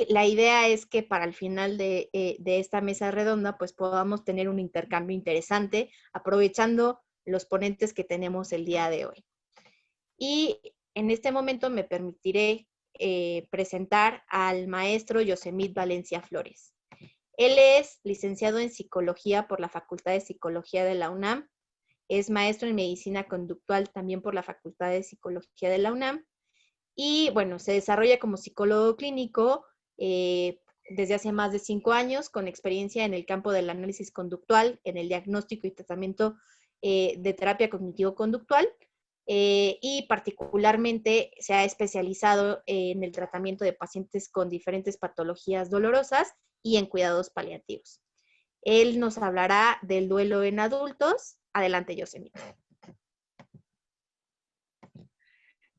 la idea es que para el final de esta mesa redonda, pues podamos tener un intercambio interesante, aprovechando los ponentes que tenemos el día de hoy. Y en este momento me permitiré presentar al maestro Yosemit Valencia Flores. Él es licenciado en Psicología por la Facultad de Psicología de la UNAM, es maestro en Medicina Conductual también por la Facultad de Psicología de la UNAM, y bueno, se desarrolla como psicólogo clínico desde hace más de 5 años, con experiencia en el campo del análisis conductual, en el diagnóstico y tratamiento de terapia cognitivo-conductual, y particularmente se ha especializado en el tratamiento de pacientes con diferentes patologías dolorosas y en cuidados paliativos. Él nos hablará del duelo en adultos. Adelante, Yosemite.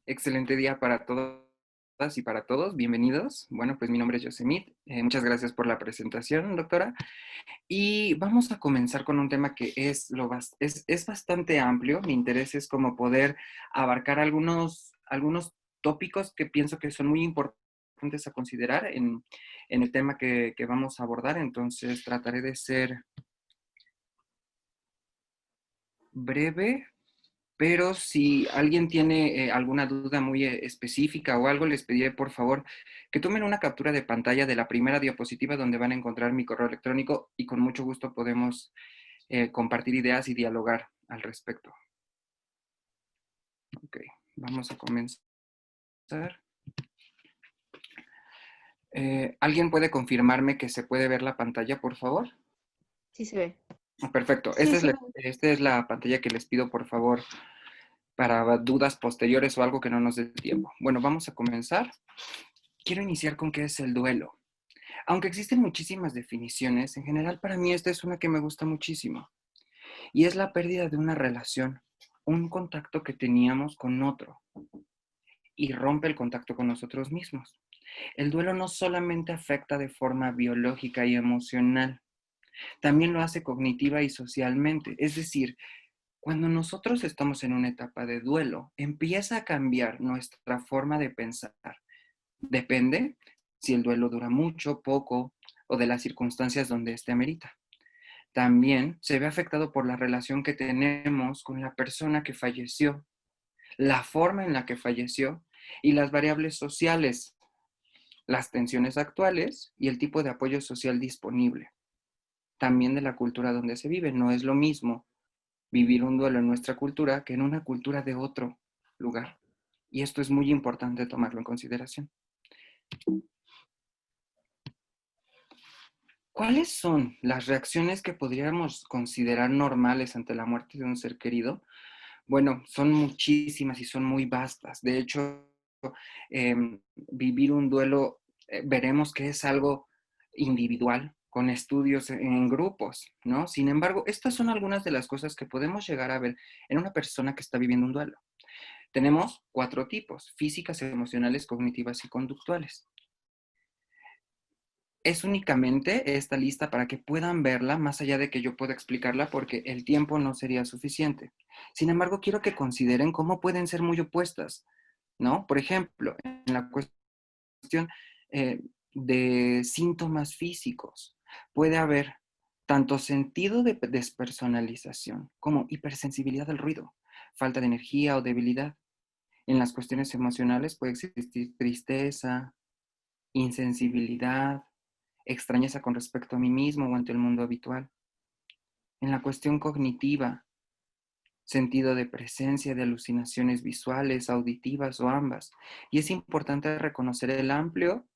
Excelente día para todas y para todos. Bienvenidos. Bueno, pues mi nombre es Yosemit. Muchas gracias por la presentación, doctora. Y vamos a comenzar con un tema que es bastante amplio. Mi interés es como poder abarcar algunos tópicos que pienso que son muy importantes a considerar en el tema que vamos a abordar. Entonces, trataré de ser breve. Pero si alguien tiene alguna duda muy específica o algo, les pediré por favor que tomen una captura de pantalla de la primera diapositiva donde van a encontrar mi correo electrónico y con mucho gusto podemos compartir ideas y dialogar al respecto. Ok, vamos a comenzar. ¿Alguien puede confirmarme que se puede ver la pantalla, por favor? Sí se ve. Perfecto. Sí, sí. Esta es la pantalla que les pido, por favor, para dudas posteriores o algo que no nos dé tiempo. Bueno, vamos a comenzar. Quiero iniciar con qué es el duelo. Aunque existen muchísimas definiciones, en general para mí esta es una que me gusta muchísimo. Y es la pérdida de una relación, un contacto que teníamos con otro y rompe el contacto con nosotros mismos. El duelo no solamente afecta de forma biológica y emocional, también lo hace cognitiva y socialmente. Es decir, cuando nosotros estamos en una etapa de duelo, empieza a cambiar nuestra forma de pensar. Depende si el duelo dura mucho, poco o de las circunstancias donde éste amerita. También se ve afectado por la relación que tenemos con la persona que falleció, la forma en la que falleció y las variables sociales, las tensiones actuales y el tipo de apoyo social disponible. También de la cultura donde se vive. No es lo mismo vivir un duelo en nuestra cultura que en una cultura de otro lugar. Y esto es muy importante tomarlo en consideración. ¿Cuáles son las reacciones que podríamos considerar normales ante la muerte de un ser querido? Bueno, son muchísimas y son muy vastas. De hecho, vivir un duelo, veremos que es algo individual, con estudios en grupos, ¿no? Sin embargo, estas son algunas de las cosas que podemos llegar a ver en una persona que está viviendo un duelo. Tenemos 4 tipos: físicas, emocionales, cognitivas y conductuales. Es únicamente esta lista para que puedan verla, más allá de que yo pueda explicarla, porque el tiempo no sería suficiente. Sin embargo, quiero que consideren cómo pueden ser muy opuestas, ¿no? Por ejemplo, en la cuestión eh, de síntomas físicos, puede haber tanto sentido de despersonalización como hipersensibilidad al ruido, falta de energía o debilidad. En las cuestiones emocionales puede existir tristeza, insensibilidad, extrañeza con respecto a mí mismo o ante el mundo habitual. En la cuestión cognitiva, sentido de presencia, de alucinaciones visuales, auditivas o ambas. Y es importante reconocer el amplio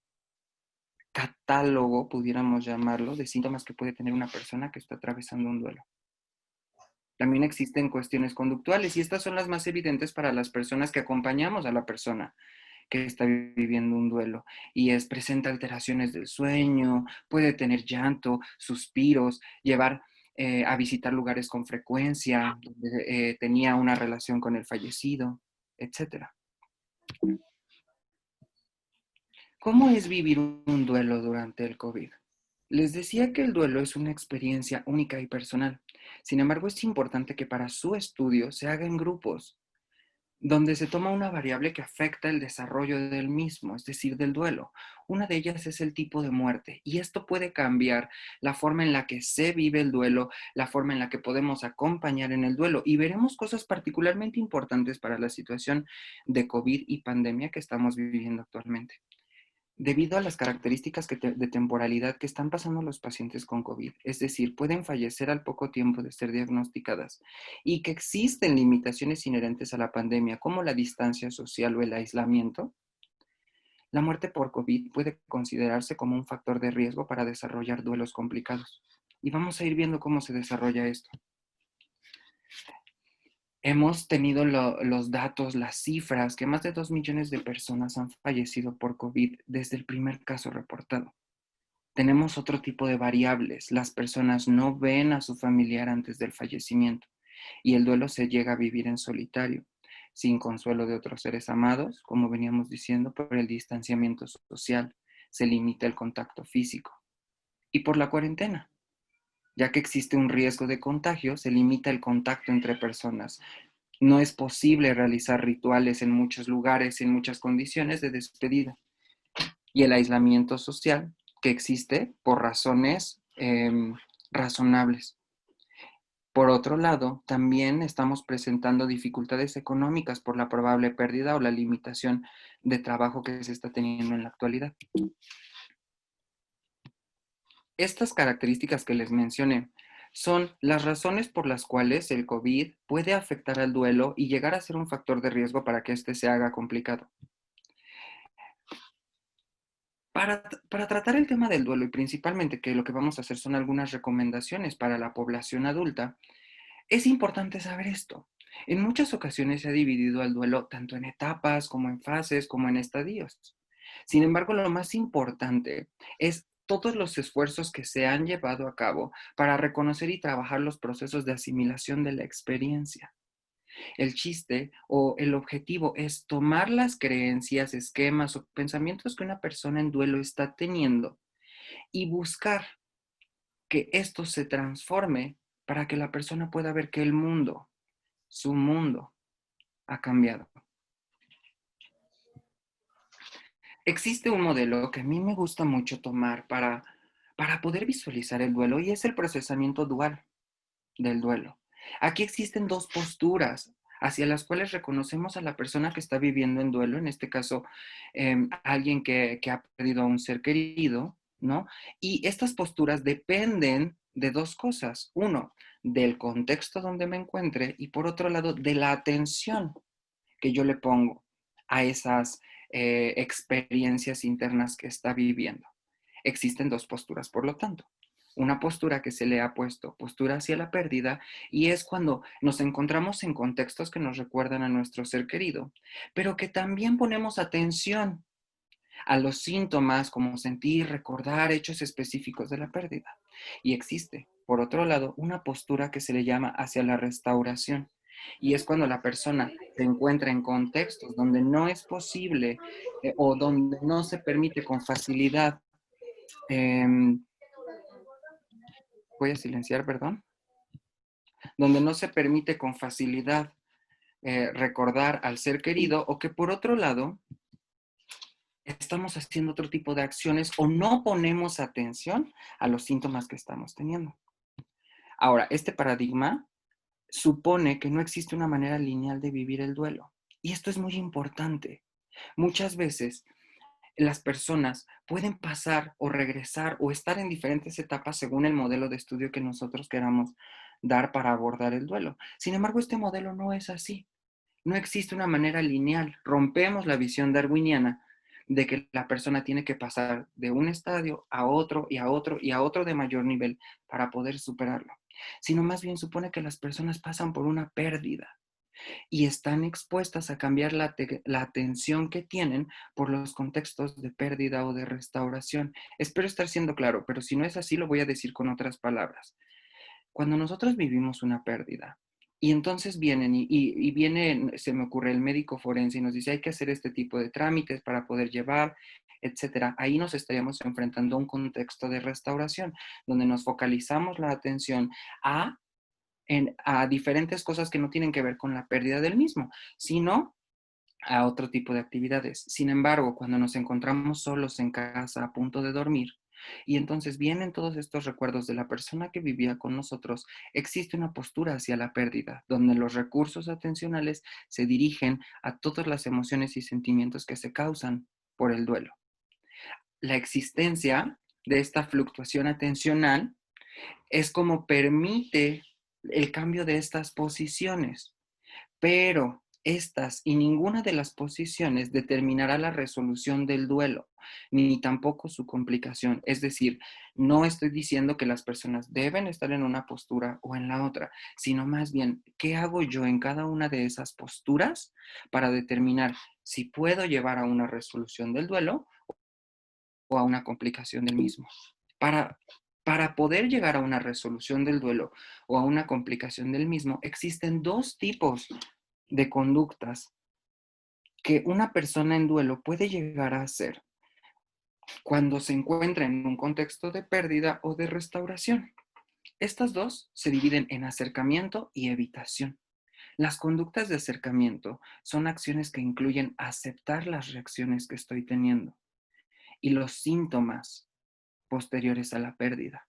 catálogo, pudiéramos llamarlo, de síntomas que puede tener una persona que está atravesando un duelo. También existen cuestiones conductuales y estas son las más evidentes para las personas que acompañamos a la persona que está viviendo un duelo y presenta alteraciones del sueño, puede tener llanto, suspiros, llevar a visitar lugares con frecuencia, donde tenía una relación con el fallecido, etcétera. ¿Cómo es vivir un duelo durante el COVID? Les decía que el duelo es una experiencia única y personal. Sin embargo, es importante que para su estudio se haga en grupos. donde se toma una variable que afecta el desarrollo del mismo, es decir, del duelo. Una de ellas es el tipo de muerte, y esto puede cambiar la forma en la que se vive el duelo, la forma en la que podemos acompañar en el duelo, y veremos cosas particularmente importantes para la situación de COVID y pandemia que estamos viviendo actualmente. Debido a las características de temporalidad que están pasando los pacientes con COVID, es decir, pueden fallecer al poco tiempo de ser diagnosticadas y que existen limitaciones inherentes a la pandemia, como la distancia social o el aislamiento, la muerte por COVID puede considerarse como un factor de riesgo para desarrollar duelos complicados. Y vamos a ir viendo cómo se desarrolla esto. Hemos tenido los datos, las cifras, que más de 2 millones de personas han fallecido por COVID desde el primer caso reportado. Tenemos otro tipo de variables. Las personas no ven a su familiar antes del fallecimiento y el duelo se llega a vivir en solitario, sin consuelo de otros seres amados, como veníamos diciendo, por el distanciamiento social. Se limita el contacto físico. Y por la cuarentena, ya que existe un riesgo de contagio, se limita el contacto entre personas. No es posible realizar rituales en muchos lugares, en muchas condiciones de despedida. Y el aislamiento social que existe por razones razonables. Por otro lado, también estamos presentando dificultades económicas por la probable pérdida o la limitación de trabajo que se está teniendo en la actualidad. Estas características que les mencioné son las razones por las cuales el COVID puede afectar al duelo y llegar a ser un factor de riesgo para que éste se haga complicado. Para tratar el tema del duelo y principalmente que lo que vamos a hacer son algunas recomendaciones para la población adulta, es importante saber esto. En muchas ocasiones se ha dividido el duelo tanto en etapas como en fases como en estadios. Sin embargo, lo más importante es todos los esfuerzos que se han llevado a cabo para reconocer y trabajar los procesos de asimilación de la experiencia. El chiste o el objetivo es tomar las creencias, esquemas o pensamientos que una persona en duelo está teniendo y buscar que esto se transforme para que la persona pueda ver que el mundo, su mundo, ha cambiado. Existe un modelo que a mí me gusta mucho tomar para poder visualizar el duelo y es el procesamiento dual del duelo. Aquí existen dos posturas hacia las cuales reconocemos a la persona que está viviendo en duelo, en este caso, alguien que ha perdido a un ser querido, ¿no? Y estas posturas dependen de dos cosas. Uno, del contexto donde me encuentre y por otro lado, de la atención que yo le pongo a esas experiencias internas que está viviendo. Existen dos posturas, por lo tanto. Una postura que se le ha puesto, postura hacia la pérdida, y es cuando nos encontramos en contextos que nos recuerdan a nuestro ser querido, pero que también ponemos atención a los síntomas como sentir, recordar hechos específicos de la pérdida. Y existe, por otro lado, una postura que se le llama hacia la restauración. Y es cuando la persona se encuentra en contextos donde no es posible o donde no se permite con facilidad, eh, voy a silenciar, perdón, donde no se permite con facilidad recordar al ser querido o que por otro lado estamos haciendo otro tipo de acciones o no ponemos atención a los síntomas que estamos teniendo. Ahora, este paradigma supone que no existe una manera lineal de vivir el duelo. Y esto es muy importante. Muchas veces las personas pueden pasar o regresar o estar en diferentes etapas según el modelo de estudio que nosotros queramos dar para abordar el duelo. Sin embargo, este modelo no es así. No existe una manera lineal. Rompemos la visión darwiniana de que la persona tiene que pasar de un estadio a otro y a otro y a otro de mayor nivel para poder superarlo, sino más bien supone que las personas pasan por una pérdida y están expuestas a cambiar la atención que tienen por los contextos de pérdida o de restauración. Espero estar siendo claro, pero si no es así, lo voy a decir con otras palabras. Cuando nosotros vivimos una pérdida, y entonces vienen y viene, se me ocurre el médico forense y nos dice hay que hacer este tipo de trámites para poder llevar, etcétera. Ahí nos estaríamos enfrentando a un contexto de restauración, donde nos focalizamos la atención a a diferentes cosas que no tienen que ver con la pérdida del mismo, sino a otro tipo de actividades. Sin embargo, cuando nos encontramos solos en casa a punto de dormir, y entonces vienen todos estos recuerdos de la persona que vivía con nosotros, existe una postura hacia la pérdida, donde los recursos atencionales se dirigen a todas las emociones y sentimientos que se causan por el duelo. La existencia de esta fluctuación atencional es como permite el cambio de estas posiciones, pero estas y ninguna de las posiciones determinará la resolución del duelo, ni tampoco su complicación. Es decir, no estoy diciendo que las personas deben estar en una postura o en la otra, sino más bien, ¿qué hago yo en cada una de esas posturas para determinar si puedo llevar a una resolución del duelo o a una complicación del mismo? Para, para poder llegar a una resolución del duelo o a una complicación del mismo, existen dos tipos de conductas que una persona en duelo puede llegar a hacer cuando se encuentra en un contexto de pérdida o de restauración. Estas dos se dividen en acercamiento y evitación. Las conductas de acercamiento son acciones que incluyen aceptar las reacciones que estoy teniendo y los síntomas posteriores a la pérdida,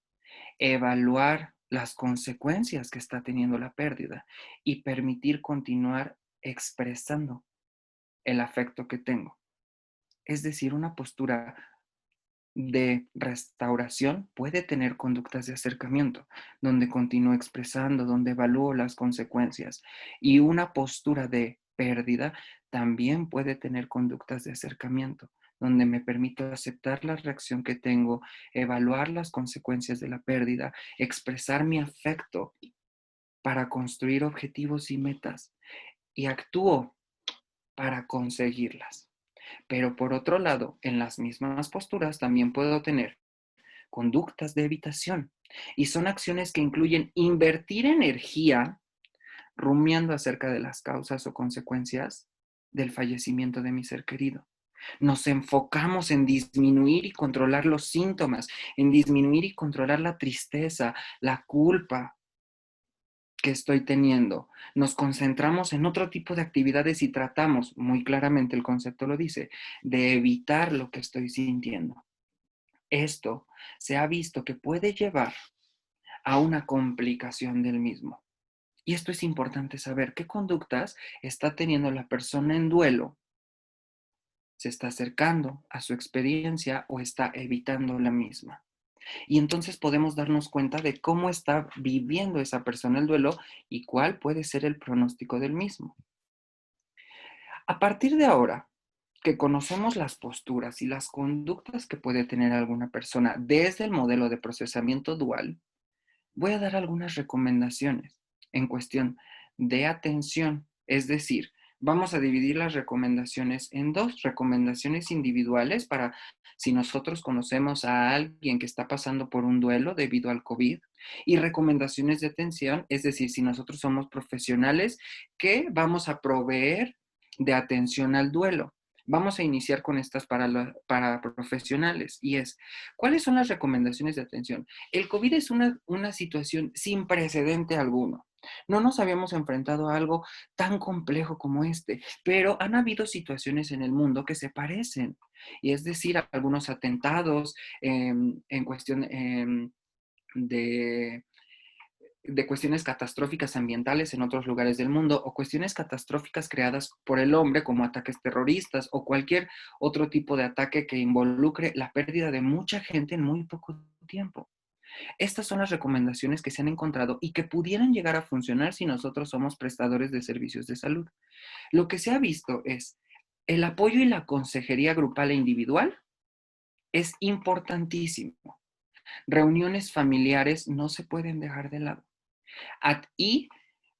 evaluar las consecuencias que está teniendo la pérdida y permitir continuar expresando el afecto que tengo. Es decir, una postura de restauración puede tener conductas de acercamiento, donde continúo expresando, donde evalúo las consecuencias. Y una postura de pérdida también puede tener conductas de acercamiento, donde me permito aceptar la reacción que tengo, evaluar las consecuencias de la pérdida, expresar mi afecto para construir objetivos y metas y actúo para conseguirlas. Pero por otro lado, en las mismas posturas también puedo tener conductas de evitación y son acciones que incluyen invertir energía rumiando acerca de las causas o consecuencias del fallecimiento de mi ser querido. Nos enfocamos en disminuir y controlar los síntomas, en disminuir y controlar la tristeza, la culpa que estoy teniendo. Nos concentramos en otro tipo de actividades y tratamos, muy claramente el concepto lo dice, de evitar lo que estoy sintiendo. Esto se ha visto que puede llevar a una complicación del mismo. Y esto es importante saber qué conductas está teniendo la persona en duelo. ¿Se está acercando a su experiencia o está evitando la misma? Y entonces podemos darnos cuenta de cómo está viviendo esa persona el duelo y cuál puede ser el pronóstico del mismo. A partir de ahora que conocemos las posturas y las conductas que puede tener alguna persona desde el modelo de procesamiento dual, voy a dar algunas recomendaciones en cuestión de atención. Es decir, vamos a dividir las recomendaciones en dos: recomendaciones individuales para si nosotros conocemos a alguien que está pasando por un duelo debido al COVID, y recomendaciones de atención, es decir, si nosotros somos profesionales que vamos a proveer de atención al duelo. Vamos a iniciar con estas para profesionales y es, ¿cuáles son las recomendaciones de atención? El COVID es una situación sin precedente alguno. No nos habíamos enfrentado a algo tan complejo como este, pero han habido situaciones en el mundo que se parecen. Y es decir, algunos atentados en cuestión de cuestiones catastróficas ambientales en otros lugares del mundo o cuestiones catastróficas creadas por el hombre como ataques terroristas o cualquier otro tipo de ataque que involucre la pérdida de mucha gente en muy poco tiempo. Estas son las recomendaciones que se han encontrado y que pudieran llegar a funcionar si nosotros somos prestadores de servicios de salud. Lo que se ha visto es el apoyo y la consejería grupal e individual es importantísimo. Reuniones familiares no se pueden dejar de lado. Y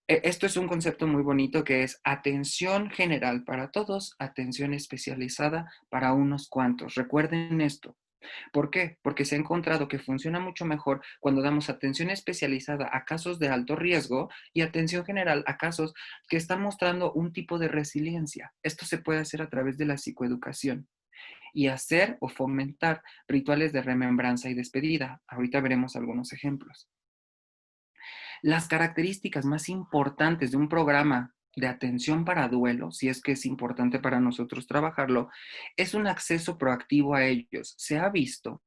esto es un concepto muy bonito que es atención general para todos, atención especializada para unos cuantos. Recuerden esto. ¿Por qué? Porque se ha encontrado que funciona mucho mejor cuando damos atención especializada a casos de alto riesgo y atención general a casos que están mostrando un tipo de resiliencia. Esto se puede hacer a través de la psicoeducación y hacer o fomentar rituales de remembranza y despedida. Ahorita veremos algunos ejemplos. Las características más importantes de un programa de atención para duelo, si es que es importante para nosotros trabajarlo, es un acceso proactivo a ellos. Se ha visto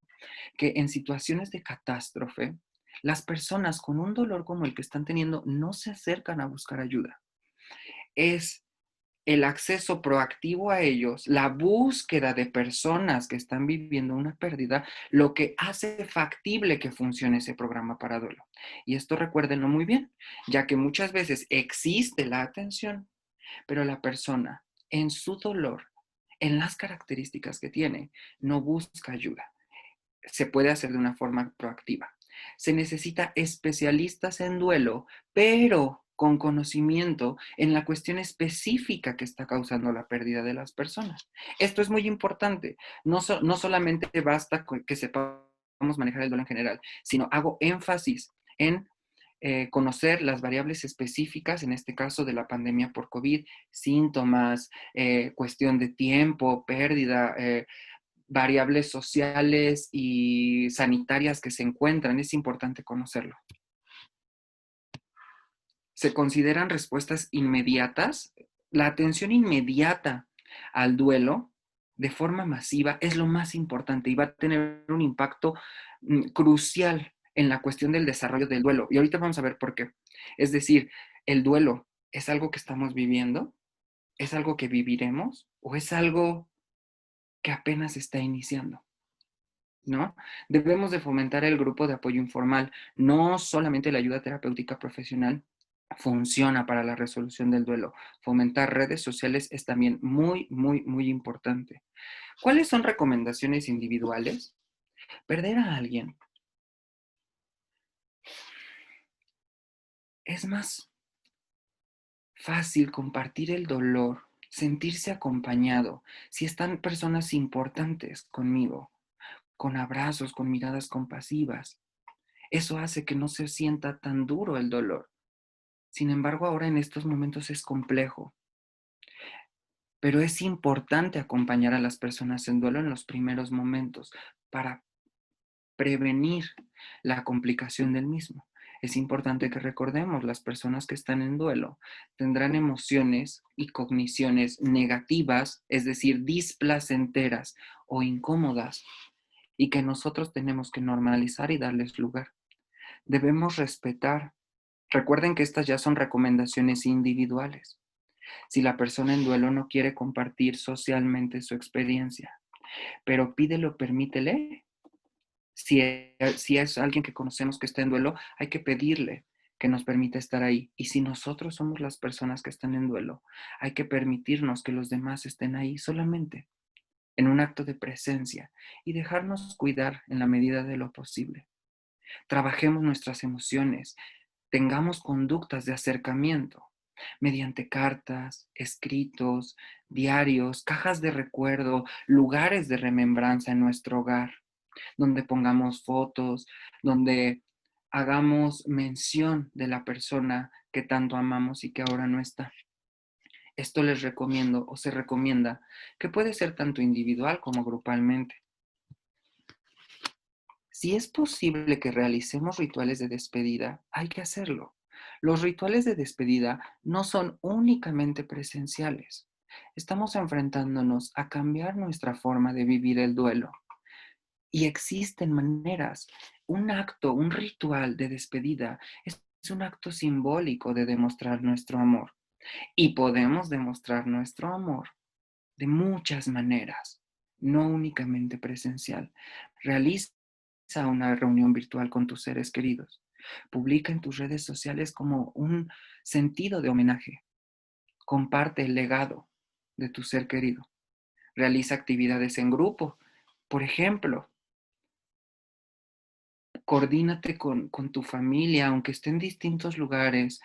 que en situaciones de catástrofe, las personas con un dolor como el que están teniendo no se acercan a buscar ayuda. Es el acceso proactivo a ellos, la búsqueda de personas que están viviendo una pérdida, lo que hace factible que funcione ese programa para duelo. Y esto recuérdenlo muy bien, ya que muchas veces existe la atención, pero la persona en su dolor, en las características que tiene, no busca ayuda. Se puede hacer de una forma proactiva. Se necesita especialistas en duelo, pero con conocimiento en la cuestión específica que está causando la pérdida de las personas. Esto es muy importante. No solamente basta con que sepamos manejar el duelo en general, sino hago énfasis en conocer las variables específicas, en este caso de la pandemia por COVID, síntomas, cuestión de tiempo, pérdida, variables sociales y sanitarias que se encuentran. Es importante conocerlo. Se consideran respuestas inmediatas. La atención inmediata al duelo de forma masiva es lo más importante y va a tener un impacto crucial en la cuestión del desarrollo del duelo. Y ahorita vamos a ver por qué. Es decir, el duelo es algo que estamos viviendo, es algo que viviremos o es algo que apenas está iniciando, ¿no? Debemos de fomentar el grupo de apoyo informal. No solamente la ayuda terapéutica profesional funciona para la resolución del duelo. Fomentar redes sociales es también muy, muy, muy importante. ¿Cuáles son recomendaciones individuales? Perder a alguien es más fácil compartir el dolor, sentirse acompañado, si están personas importantes conmigo, con abrazos, con miradas compasivas. Eso hace que no se sienta tan duro el dolor. Sin embargo, ahora en estos momentos es complejo, pero es importante acompañar a las personas en duelo en los primeros momentos para prevenir la complicación del mismo. Es importante que recordemos, las personas que están en duelo tendrán emociones y cogniciones negativas, es decir, displacenteras o incómodas, y que nosotros tenemos que normalizar y darles lugar. Debemos respetar. Recuerden que estas ya son recomendaciones individuales. Si la persona en duelo no quiere compartir socialmente su experiencia, pero pídelo, permítele. Si es alguien que conocemos que está en duelo, hay que pedirle que nos permita estar ahí. Y si nosotros somos las personas que están en duelo, hay que permitirnos que los demás estén ahí solamente en un acto de presencia y dejarnos cuidar en la medida de lo posible. Trabajemos nuestras emociones, tengamos conductas de acercamiento mediante cartas, escritos, diarios, cajas de recuerdo, lugares de remembranza en nuestro hogar, donde pongamos fotos, donde hagamos mención de la persona que tanto amamos y que ahora no está. Esto les recomiendo o se recomienda que puede ser tanto individual como grupalmente. Si es posible que realicemos rituales de despedida, hay que hacerlo. Los rituales de despedida no son únicamente presenciales. Estamos enfrentándonos a cambiar nuestra forma de vivir el duelo. Y existen maneras. Un acto, un ritual de despedida es un acto simbólico de demostrar nuestro amor. Y podemos demostrar nuestro amor de muchas maneras, no únicamente presencial. Realiza una reunión virtual con tus seres queridos. Publica en tus redes sociales como un sentido de homenaje. Comparte el legado de tu ser querido. Realiza actividades en grupo. Por ejemplo, coordínate con tu familia, aunque esté en distintos lugares,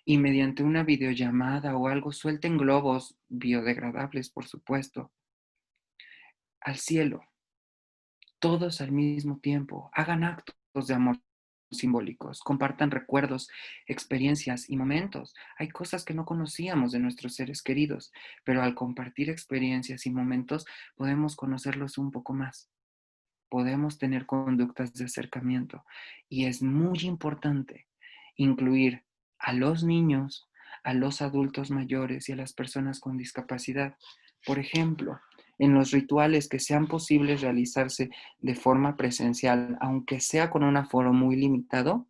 y mediante una videollamada o algo, suelten globos biodegradables, por supuesto, al cielo, todos al mismo tiempo. Hagan actos de amor simbólicos, compartan recuerdos, experiencias y momentos. Hay cosas que no conocíamos de nuestros seres queridos, pero al compartir experiencias y momentos podemos conocerlos un poco más. Podemos tener conductas de acercamiento y es muy importante incluir a los niños, a los adultos mayores y a las personas con discapacidad. Por ejemplo, en los rituales que sean posibles realizarse de forma presencial, aunque sea con un aforo muy limitado,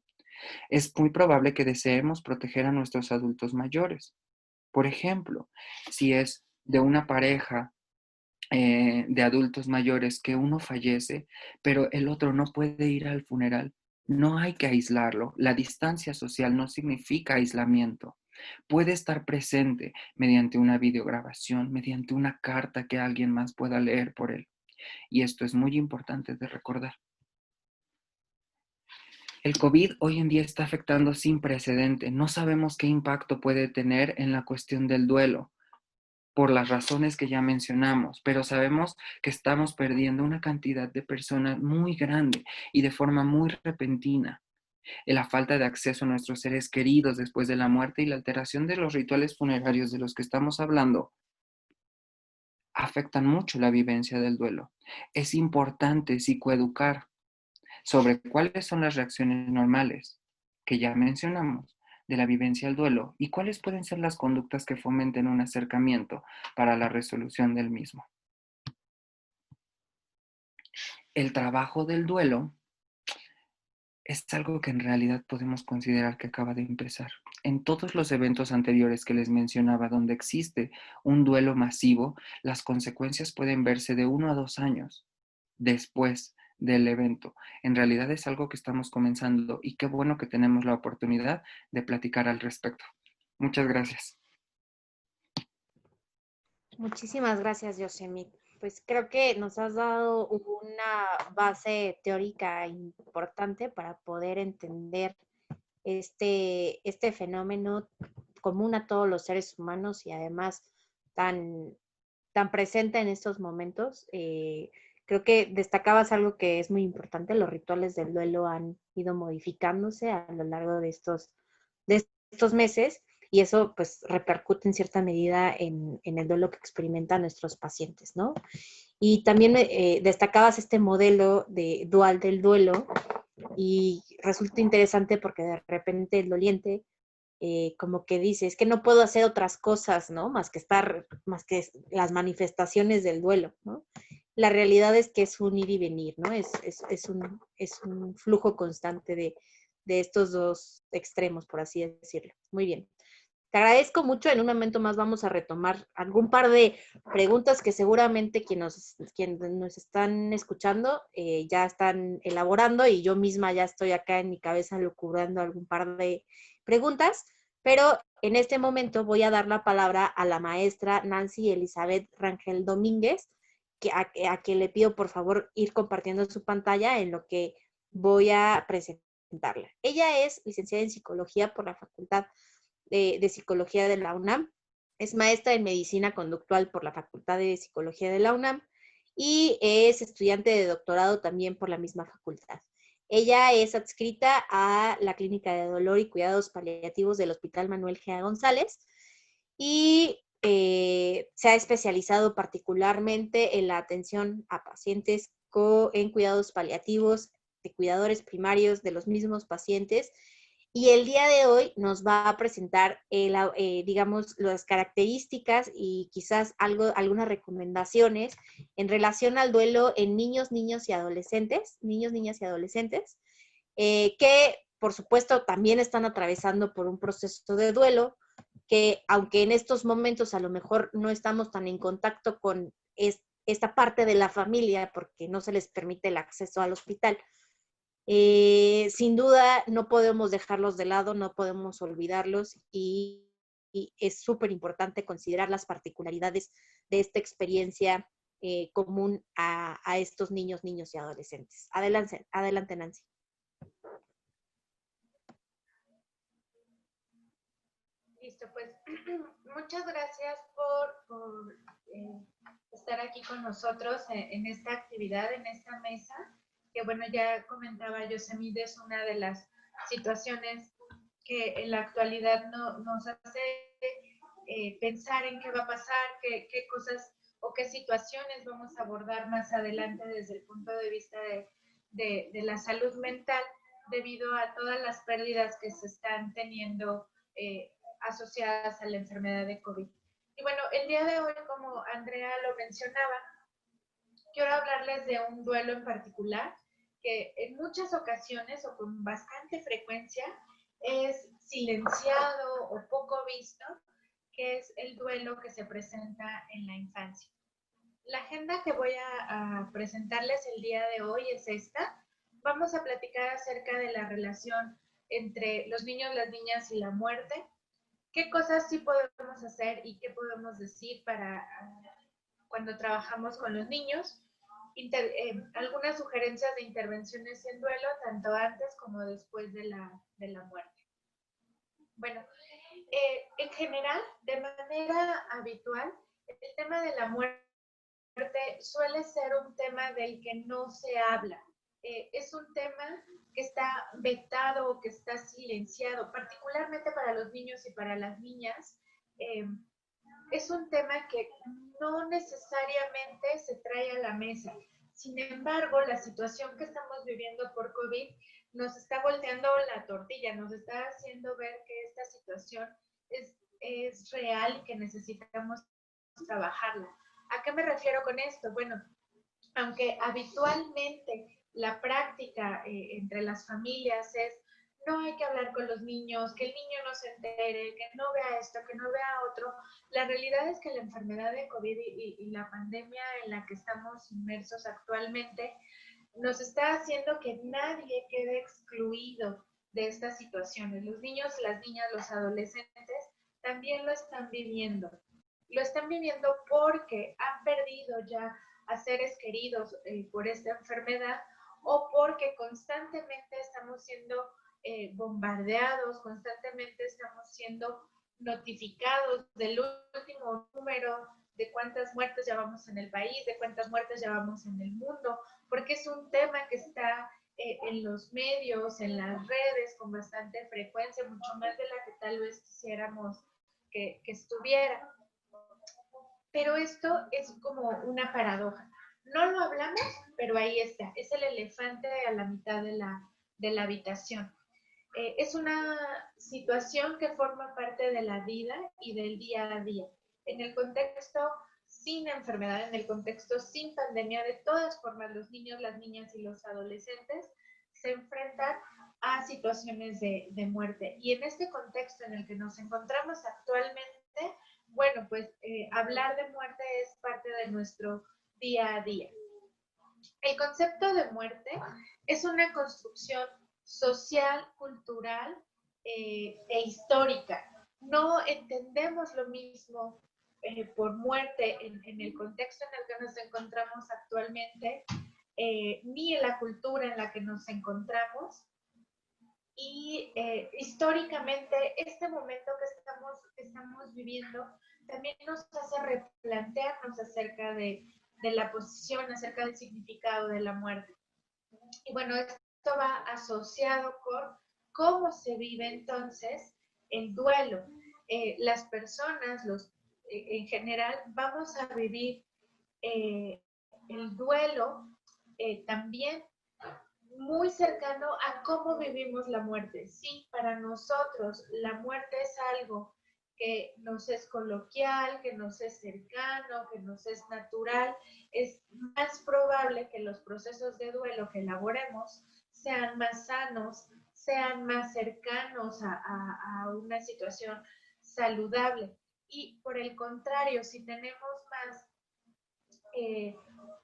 es muy probable que deseemos proteger a nuestros adultos mayores. Por ejemplo, si es de una pareja de adultos mayores que uno fallece, pero el otro no puede ir al funeral, no hay que aislarlo. La distancia social no significa aislamiento. Puede estar presente mediante una videograbación, mediante una carta que alguien más pueda leer por él. Y esto es muy importante de recordar. El COVID hoy en día está afectando sin precedente. No sabemos qué impacto puede tener en la cuestión del duelo, por las razones que ya mencionamos, pero sabemos que estamos perdiendo una cantidad de personas muy grande y de forma muy repentina. La falta de acceso a nuestros seres queridos después de la muerte y la alteración de los rituales funerarios de los que estamos hablando afectan mucho la vivencia del duelo. Es importante psicoeducar sobre cuáles son las reacciones normales que ya mencionamos de la vivencia del duelo y cuáles pueden ser las conductas que fomenten un acercamiento para la resolución del mismo. El trabajo del duelo es algo que en realidad podemos considerar que acaba de empezar. En todos los eventos anteriores que les mencionaba, donde existe un duelo masivo, las consecuencias pueden verse de 1 a 2 años después del evento. En realidad es algo que estamos comenzando y qué bueno que tenemos la oportunidad de platicar al respecto. Muchas gracias. Muchísimas gracias, Yosemite. Pues creo que nos has dado una base teórica importante para poder entender este fenómeno común a todos los seres humanos y además tan, tan presente en estos momentos. Creo que destacabas algo que es muy importante, los rituales del duelo han ido modificándose a lo largo de estos meses y eso pues repercute en cierta medida en el duelo que experimentan nuestros pacientes, ¿no? Y también destacabas este modelo de dual del duelo y resulta interesante porque de repente el doliente como que dice, es que no puedo hacer otras cosas, ¿no? Más que las manifestaciones del duelo, ¿no? La realidad es que es un ir y venir, ¿no? Es un flujo constante de estos dos extremos, por así decirlo. Muy bien. Te agradezco mucho. En un momento más vamos a retomar algún par de preguntas que seguramente quienes nos están escuchando ya están elaborando y yo misma ya estoy acá en mi cabeza lucubrando algún par de preguntas, pero en este momento voy a dar la palabra a la maestra Nancy Elizabeth Rangel Domínguez, a quien le pido por favor ir compartiendo su pantalla en lo que voy a presentarla. Ella es licenciada en psicología por la Facultad de Psicología de la UNAM, es maestra en Medicina Conductual por la Facultad de Psicología de la UNAM y es estudiante de doctorado también por la misma facultad. Ella es adscrita a la Clínica de Dolor y Cuidados Paliativos del Hospital Manuel G. González y se ha especializado particularmente en la atención a pacientes en cuidados paliativos, de cuidadores primarios de los mismos pacientes. Y el día de hoy nos va a presentar, digamos, las características y quizás algunas recomendaciones en relación al duelo en niños, niñas y adolescentes, que por supuesto también están atravesando por un proceso de duelo, que aunque en estos momentos a lo mejor no estamos tan en contacto con esta parte de la familia porque no se les permite el acceso al hospital, sin duda no podemos dejarlos de lado, no podemos olvidarlos y es súper importante considerar las particularidades de esta experiencia común a estos niños, niños y adolescentes. Adelante Nancy. Listo, pues muchas gracias por estar aquí con nosotros en esta actividad, en esta mesa, que bueno, ya comentaba Yosemite, es una de las situaciones que en la actualidad nos hace pensar en qué va a pasar, qué cosas o qué situaciones vamos a abordar más adelante desde el punto de vista de la salud mental. debido a todas las pérdidas que se están teniendo asociadas a la enfermedad de COVID. Y bueno, el día de hoy, como Andrea lo mencionaba, quiero hablarles de un duelo en particular que en muchas ocasiones o con bastante frecuencia es silenciado o poco visto, que es el duelo que se presenta en la infancia. La agenda que voy a presentarles el día de hoy es esta. Vamos a platicar acerca de la relación entre los niños, las niñas y la muerte. ¿Qué cosas sí podemos hacer y qué podemos decir para cuando trabajamos con los niños? Algunas sugerencias de intervenciones en duelo, tanto antes como después de la muerte. Bueno, en general, de manera habitual, el tema de la muerte suele ser un tema del que no se habla. Es un tema que está vetado o que está silenciado, particularmente para los niños y para las niñas. Es un tema que no necesariamente se trae a la mesa. Sin embargo, la situación que estamos viviendo por COVID nos está volteando la tortilla, nos está haciendo ver que esta situación es real y que necesitamos trabajarla. ¿A qué me refiero con esto? Bueno, aunque habitualmente la práctica entre las familias es no hay que hablar con los niños, que el niño no se entere, que no vea esto, que no vea otro, la realidad es que la enfermedad de COVID y la pandemia en la que estamos inmersos actualmente nos está haciendo que nadie quede excluido de estas situaciones. Los niños, las niñas, los adolescentes también lo están viviendo. Lo están viviendo porque han perdido ya a seres queridos por esta enfermedad o porque constantemente estamos siendo bombardeados, constantemente estamos siendo notificados del último número de cuántas muertes llevamos en el país, de cuántas muertes llevamos en el mundo, porque es un tema que está en los medios, en las redes, con bastante frecuencia, mucho más de la que tal vez quisiéramos que estuviera. Pero esto es como una paradoja. No lo hablamos, pero ahí está. Es el elefante a la mitad de la habitación. Es una situación que forma parte de la vida y del día a día. En el contexto sin enfermedad, en el contexto sin pandemia, de todas formas, los niños, las niñas y los adolescentes se enfrentan a situaciones de muerte. Y en este contexto en el que nos encontramos actualmente, bueno, pues hablar de muerte es parte de nuestro día a día. El concepto de muerte es una construcción social, cultural e histórica. No entendemos lo mismo por muerte en el contexto en el que nos encontramos actualmente, ni en la cultura en la que nos encontramos. Y históricamente este momento que estamos viviendo también nos hace replantearnos acerca de la posición, acerca del significado de la muerte. Y bueno, esto va asociado con cómo se vive entonces el duelo. Las personas, en general, vamos a vivir el duelo también muy cercano a cómo vivimos la muerte. Sí, para nosotros la muerte es algo que nos es coloquial, que nos es cercano, que nos es natural. Es más probable que los procesos de duelo que elaboremos sean más sanos, sean más cercanos a una situación saludable. Y por el contrario, si tenemos más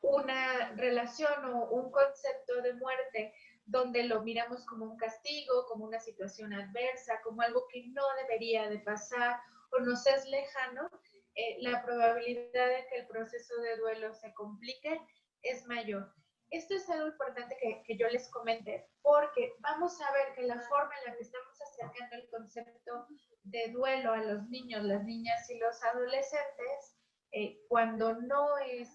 una relación o un concepto de muerte donde lo miramos como un castigo, como una situación adversa, como algo que no debería de pasar o nos es lejano, la probabilidad de que el proceso de duelo se complique es mayor. Esto es algo importante que yo les comente, porque vamos a ver que la forma en la que estamos acercando el concepto de duelo a los niños, las niñas y los adolescentes, cuando no es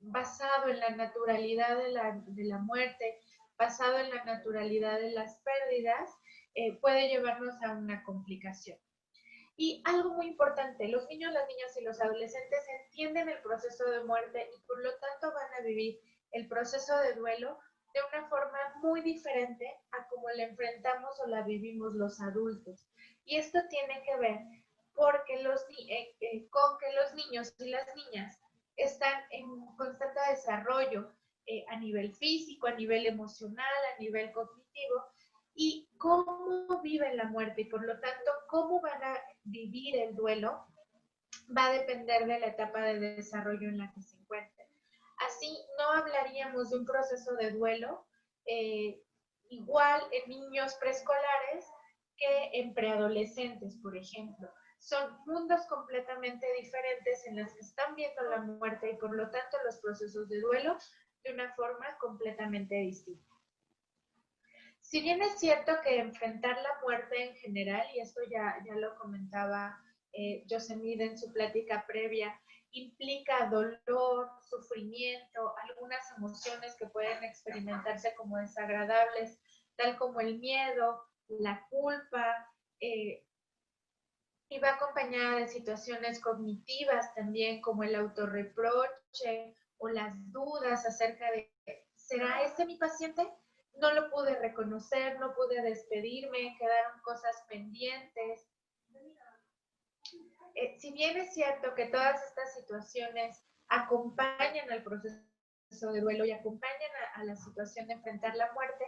basado en la naturalidad de la muerte, basado en la naturalidad de las pérdidas, puede llevarnos a una complicación. Y algo muy importante, los niños, las niñas y los adolescentes entienden el proceso de muerte y por lo tanto van a vivir el proceso de duelo de una forma muy diferente a como la enfrentamos o la vivimos los adultos. Y esto tiene que ver porque con que los niños y las niñas están en constante desarrollo a nivel físico, a nivel emocional, a nivel cognitivo, y cómo viven la muerte y por lo tanto cómo van a vivir el duelo va a depender de la etapa de desarrollo en la que se encuentren. Así, no hablaríamos de un proceso de duelo igual en niños preescolares que en preadolescentes, por ejemplo. Son mundos completamente diferentes en los que están viendo la muerte y por lo tanto los procesos de duelo de una forma completamente distinta. Si bien es cierto que enfrentar la muerte en general, y esto ya lo comentaba Yosemite en su plática previa, implica dolor, sufrimiento, algunas emociones que pueden experimentarse como desagradables, tal como el miedo, la culpa, y va acompañada de situaciones cognitivas también como el autorreproche o las dudas acerca de, ¿será este mi paciente? No lo pude reconocer, no pude despedirme, quedaron cosas pendientes. Si bien es cierto que todas estas situaciones acompañan al proceso de duelo y acompañan a la situación de enfrentar la muerte,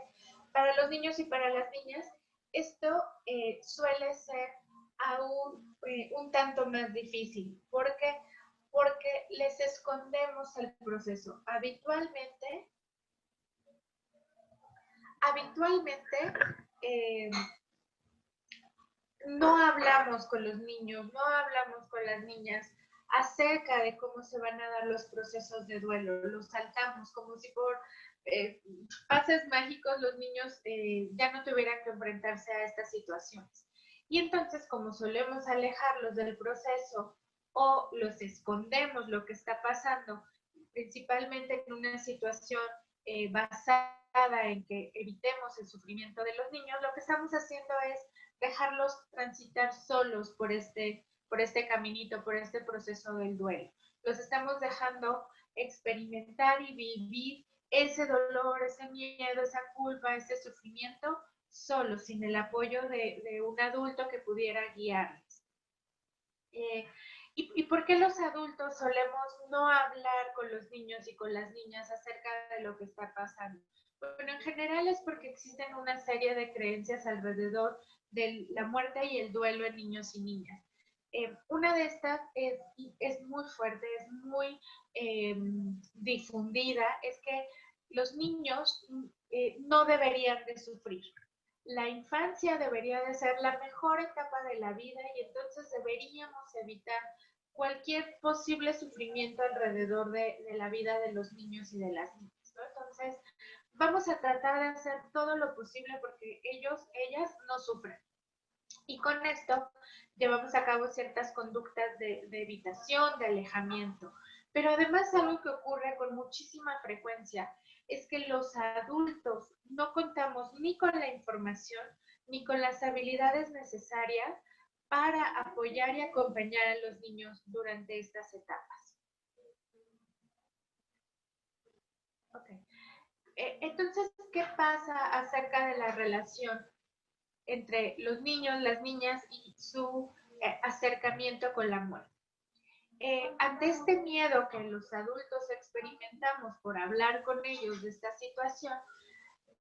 para los niños y para las niñas, esto suele ser aún un tanto más difícil. ¿Por qué? Porque les escondemos el proceso. Habitualmente eh, no hablamos con los niños, no hablamos con las niñas acerca de cómo se van a dar los procesos de duelo. Los saltamos como si por pases mágicos los niños ya no tuvieran que enfrentarse a estas situaciones. Y entonces, como solemos alejarlos del proceso o los escondemos lo que está pasando, principalmente en una situación basada en que evitemos el sufrimiento de los niños, lo que estamos haciendo es dejarlos transitar solos por este caminito, por este proceso del duelo. Los estamos dejando experimentar y vivir ese dolor, ese miedo, esa culpa, ese sufrimiento solos, sin el apoyo de un adulto que pudiera guiarles. ¿Y por qué los adultos solemos no hablar con los niños y con las niñas acerca de lo que está pasando? Bueno, en general es porque existen una serie de creencias alrededor de la muerte y el duelo en niños y niñas. Una de estas es muy fuerte, es muy difundida, es que los niños no deberían de sufrir. La infancia debería de ser la mejor etapa de la vida y entonces deberíamos evitar cualquier posible sufrimiento alrededor de la vida de los niños y de las niñas, ¿no? Entonces, vamos a tratar de hacer todo lo posible porque ellas no sufren. Y con esto llevamos a cabo ciertas conductas de evitación, de alejamiento. Pero además algo que ocurre con muchísima frecuencia es que los adultos no contamos ni con la información ni con las habilidades necesarias para apoyar y acompañar a los niños durante estas etapas. Okay. Entonces, ¿qué pasa acerca de la relación entre los niños, las niñas y su acercamiento con la muerte? Ante este miedo que los adultos experimentamos por hablar con ellos de esta situación,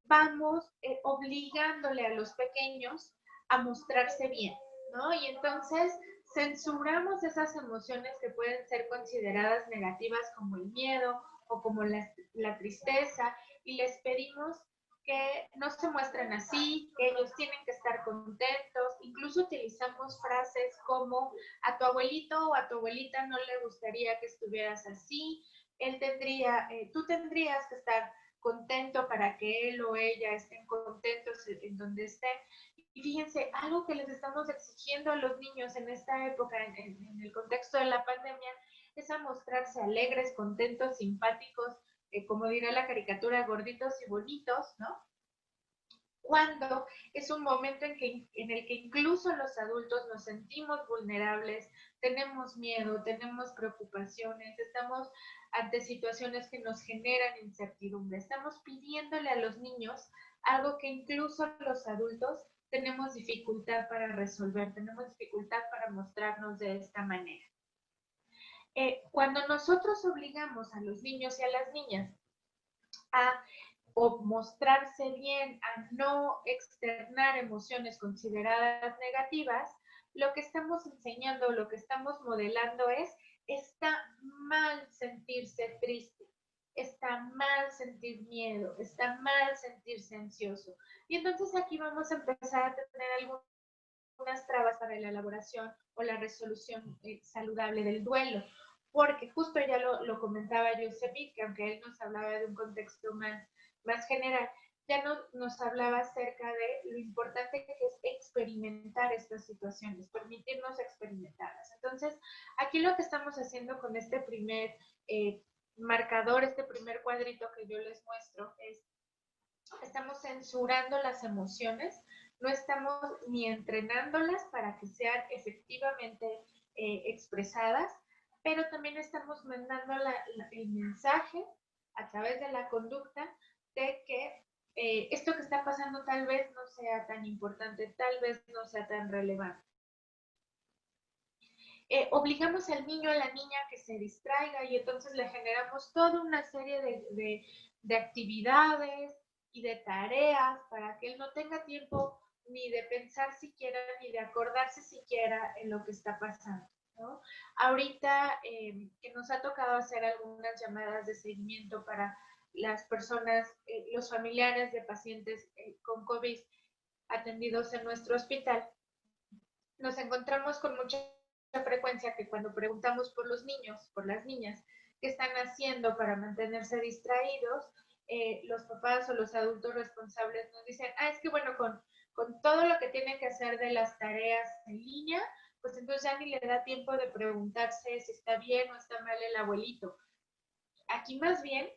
vamos obligándole a los pequeños a mostrarse bien, ¿no? Y entonces censuramos esas emociones que pueden ser consideradas negativas como el miedo o como la tristeza y les pedimos que no se muestren así, que ellos tienen que estar contentos. Incluso utilizamos frases como a tu abuelito o a tu abuelita no le gustaría que estuvieras así, tú tendrías que estar contento para que él o ella estén contentos en donde estén. Y fíjense, algo que les estamos exigiendo a los niños en esta época, en el contexto de la pandemia, es a mostrarse alegres, contentos, simpáticos, como dirá la caricatura, gorditos y bonitos, ¿no? cuando es un momento en el que incluso los adultos nos sentimos vulnerables, tenemos miedo, tenemos preocupaciones, estamos ante situaciones que nos generan incertidumbre. Estamos pidiéndole a los niños algo que incluso los adultos tenemos dificultad para resolver, tenemos dificultad para mostrarnos de esta manera. Cuando nosotros obligamos a los niños y a las niñas a o mostrarse bien, a no externar emociones consideradas negativas, lo que estamos enseñando, lo que estamos modelando es, está mal sentirse triste, está mal sentir miedo, está mal sentirse ansioso. Y entonces aquí vamos a empezar a tener algunas trabas para la elaboración o la resolución saludable del duelo. Porque justo ya lo comentaba Yosemite, que aunque él nos hablaba de un contexto más general, ya nos hablaba acerca de lo importante que es experimentar estas situaciones, permitirnos experimentarlas. Entonces, aquí lo que estamos haciendo con este primer marcador, este primer cuadrito que yo les muestro, es estamos censurando las emociones, no estamos ni entrenándolas para que sean efectivamente expresadas, pero también estamos mandando el mensaje a través de la conducta de que esto que está pasando tal vez no sea tan importante, tal vez no sea tan relevante. Obligamos al niño o a la niña a que se distraiga y entonces le generamos toda una serie de actividades y de tareas para que él no tenga tiempo ni de pensar siquiera, ni de acordarse siquiera en lo que está pasando, ¿no? Ahorita que nos ha tocado hacer algunas llamadas de seguimiento para las personas, los familiares de pacientes con COVID atendidos en nuestro hospital, nos encontramos con mucha frecuencia que cuando preguntamos por los niños, por las niñas, qué están haciendo para mantenerse distraídos, los papás o los adultos responsables nos dicen, es que bueno, con todo lo que tienen que hacer de las tareas en línea, pues entonces ya ni le da tiempo de preguntarse si está bien o está mal el abuelito. Aquí más bien,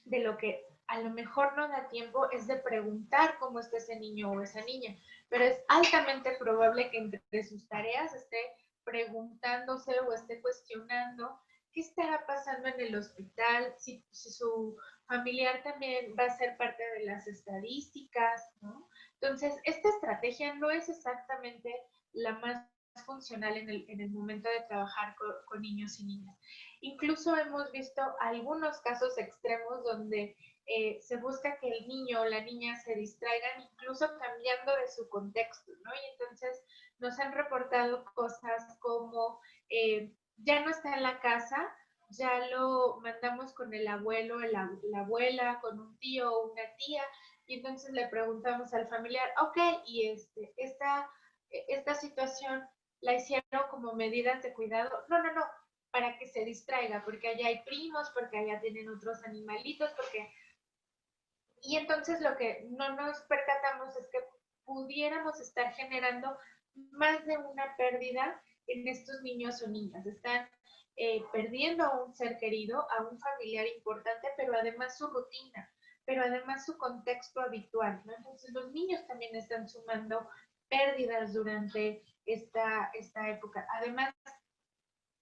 de lo que a lo mejor no da tiempo es de preguntar cómo está ese niño o esa niña, pero es altamente probable que entre sus tareas esté preguntándose o esté cuestionando qué estará pasando en el hospital, si su familiar también va a ser parte de las estadísticas, ¿no? Entonces, esta estrategia no es exactamente la más funcional en el momento de trabajar con niños y niñas. Incluso hemos visto algunos casos extremos donde se busca que el niño o la niña se distraigan, incluso cambiando de su contexto, ¿no? Y entonces nos han reportado cosas como ya no está en la casa, ya lo mandamos con el abuelo, la abuela, con un tío o una tía, y entonces le preguntamos al familiar, ok, y esta situación la hicieron como medidas de cuidado. No, no, no, para que se distraiga, porque allá hay primos, porque allá tienen otros animalitos, porque... Y entonces lo que no nos percatamos es que pudiéramos estar generando más de una pérdida en estos niños o niñas. Están perdiendo a un ser querido, a un familiar importante, pero además su rutina, pero además su contexto habitual, ¿no? Entonces los niños también están sumando pérdidas durante esta época. Además,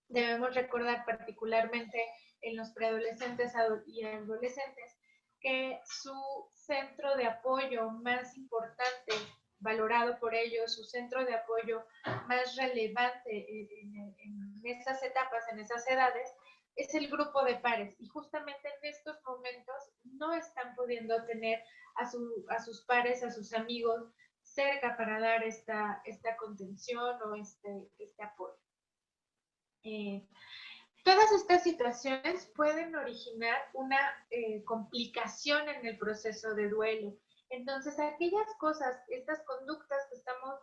debemos recordar particularmente en los preadolescentes y adolescentes que su centro de apoyo más importante, valorado por ellos, su centro de apoyo más relevante en esas etapas, en esas edades, es el grupo de pares. Y justamente en estos momentos no están pudiendo tener a sus pares, a sus amigos cerca para dar esta contención o este apoyo. Todas estas situaciones pueden originar una complicación en el proceso de duelo. Entonces, aquellas cosas, estas conductas que estamos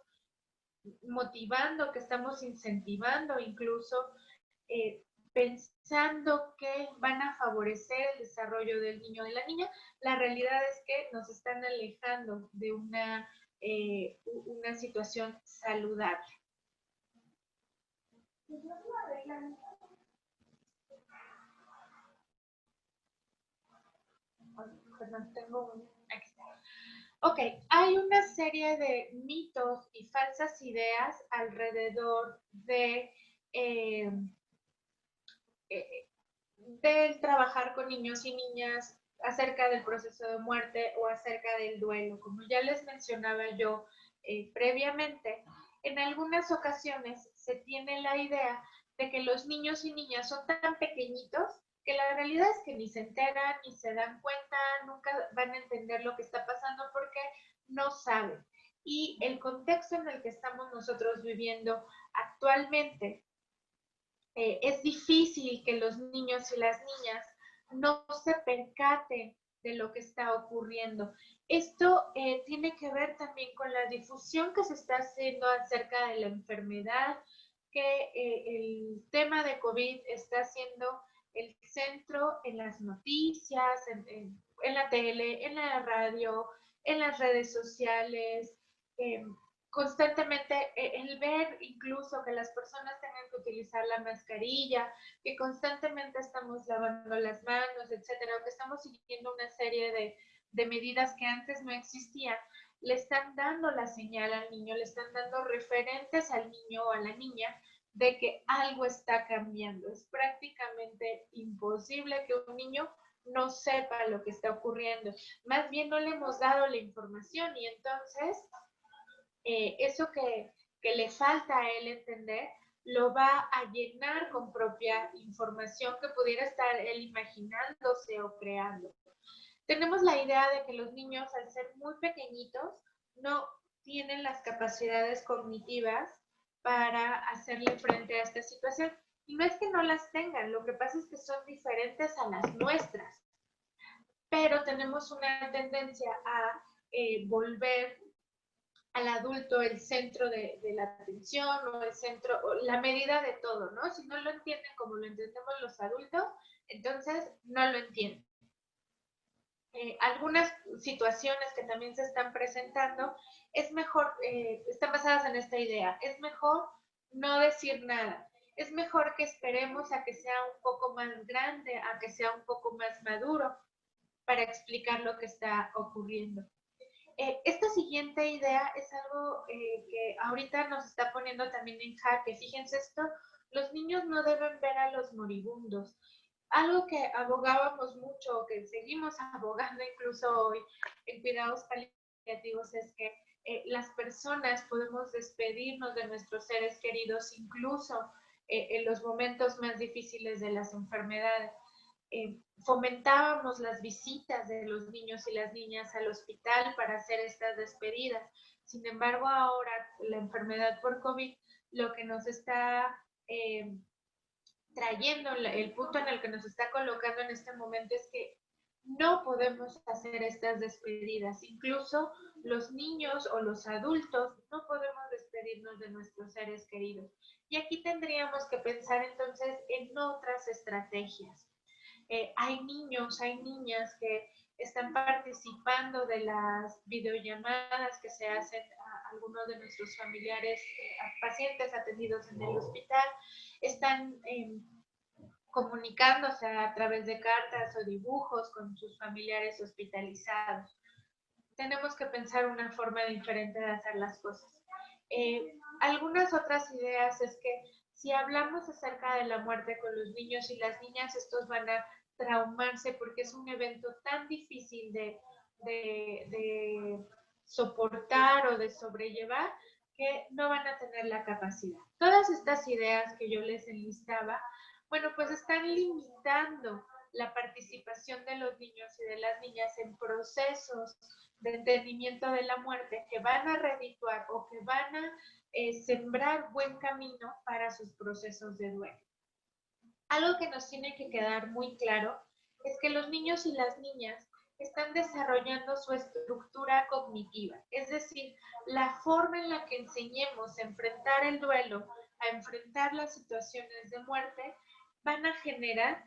motivando, que estamos incentivando, incluso pensando que van a favorecer el desarrollo del niño o de la niña, la realidad es que nos están alejando de una situación saludable. Perdón, tengo un... Aquí está. Ok, hay una serie de mitos y falsas ideas alrededor eh, eh, del trabajar con niños y niñas acerca del proceso de muerte o acerca del duelo. Como ya les mencionaba yo previamente, en algunas ocasiones se tiene la idea de que los niños y niñas son tan pequeñitos que la realidad es que ni se enteran, ni se dan cuenta, nunca van a entender lo que está pasando porque no saben. Y el contexto en el que estamos nosotros viviendo actualmente, es difícil que los niños y las niñas no se percaten de lo que está ocurriendo. Esto tiene que ver también con la difusión que se está haciendo acerca de la enfermedad, que el tema de COVID está siendo el centro en las noticias, en la tele, en la radio, en las redes sociales. Eh, Constantemente el ver incluso que las personas tengan que utilizar la mascarilla, que constantemente estamos lavando las manos, etcétera, o que estamos siguiendo una serie de medidas que antes no existían, le están dando la señal al niño, le están dando referentes al niño o a la niña de que algo está cambiando. Es prácticamente imposible que un niño no sepa lo que está ocurriendo. Más bien no le hemos dado la información y entonces eso que le falta a él entender, lo va a llenar con propia información que pudiera estar él imaginándose o creando. Tenemos la idea de que los niños, al ser muy pequeñitos, no tienen las capacidades cognitivas para hacerle frente a esta situación. Y no es que no las tengan, lo que pasa es que son diferentes a las nuestras. Pero tenemos una tendencia a volver al adulto el centro de la atención o el centro, o la medida de todo, ¿no? Si no lo entienden como lo entendemos los adultos, entonces no lo entienden. Algunas situaciones que también se están presentando, es mejor, están basadas en esta idea, es mejor no decir nada, es mejor que esperemos a que sea un poco más grande, a que sea un poco más maduro para explicar lo que está ocurriendo. Esta siguiente idea es algo que ahorita nos está poniendo también en jaque. Fíjense esto, los niños no deben ver a los moribundos. Algo que abogábamos mucho, que seguimos abogando incluso hoy en cuidados paliativos, es que las personas podemos despedirnos de nuestros seres queridos incluso en los momentos más difíciles de las enfermedades. Fomentábamos las visitas de los niños y las niñas al hospital para hacer estas despedidas. Sin embargo, ahora la enfermedad por COVID lo que nos está trayendo, el punto en el que nos está colocando en este momento es que no podemos hacer estas despedidas. Incluso los niños o los adultos no podemos despedirnos de nuestros seres queridos. Y aquí tendríamos que pensar entonces en otras estrategias. Hay niños, hay niñas que están participando de las videollamadas que se hacen a algunos de nuestros familiares, a pacientes atendidos en el hospital, están comunicándose a través de cartas o dibujos con sus familiares hospitalizados. Tenemos que pensar una forma diferente de hacer las cosas. Algunas otras ideas es que si hablamos acerca de la muerte con los niños y las niñas, estos van a traumarse porque es un evento tan difícil de soportar o de sobrellevar que no van a tener la capacidad. Todas estas ideas que yo les enlistaba, bueno, pues están limitando la participación de los niños y de las niñas en procesos de entendimiento de la muerte que van a redituar o que van a sembrar buen camino para sus procesos de duelo. Algo que nos tiene que quedar muy claro es que los niños y las niñas están desarrollando su estructura cognitiva, es decir, la forma en la que enseñemos a enfrentar el duelo, a enfrentar las situaciones de muerte, van a generar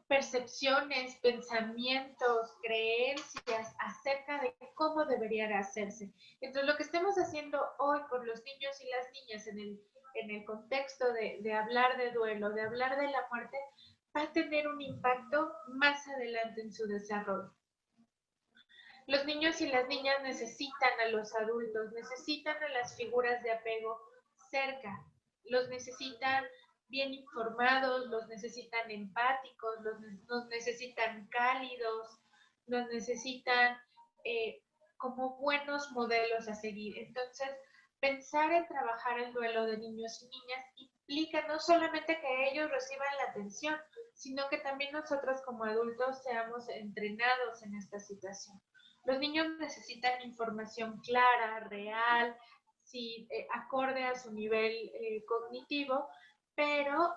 percepciones, pensamientos, creencias acerca de cómo debería hacerse. Entonces, lo que estemos haciendo hoy con los niños y las niñas en el contexto de hablar de duelo, de hablar de la muerte, va a tener un impacto más adelante en su desarrollo. Los niños y las niñas necesitan a los adultos, necesitan a las figuras de apego cerca, los necesitan bien informados, los necesitan empáticos, los necesitan cálidos, los necesitan como buenos modelos a seguir. Entonces, pensar en trabajar el duelo de niños y niñas implica no solamente que ellos reciban la atención, sino que también nosotros como adultos seamos entrenados en esta situación. Los niños necesitan información clara, real, sí, acorde a su nivel cognitivo, pero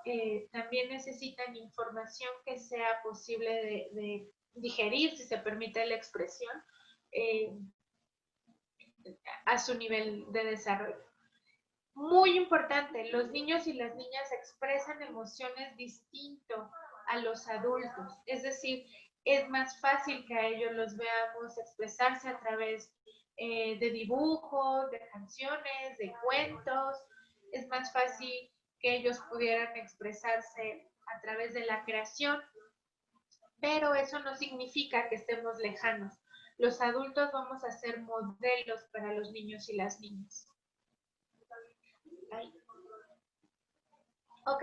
también necesitan información que sea posible de digerir, si se permite la expresión, eh, a su nivel de desarrollo. Muy importante, los niños y las niñas expresan emociones distinto a los adultos, es decir, es más fácil que a ellos los veamos expresarse a través de dibujos, de canciones, de cuentos, es más fácil que ellos pudieran expresarse a través de la creación, pero eso no significa que estemos lejanos. Los adultos vamos a ser modelos para los niños y las niñas. Ok,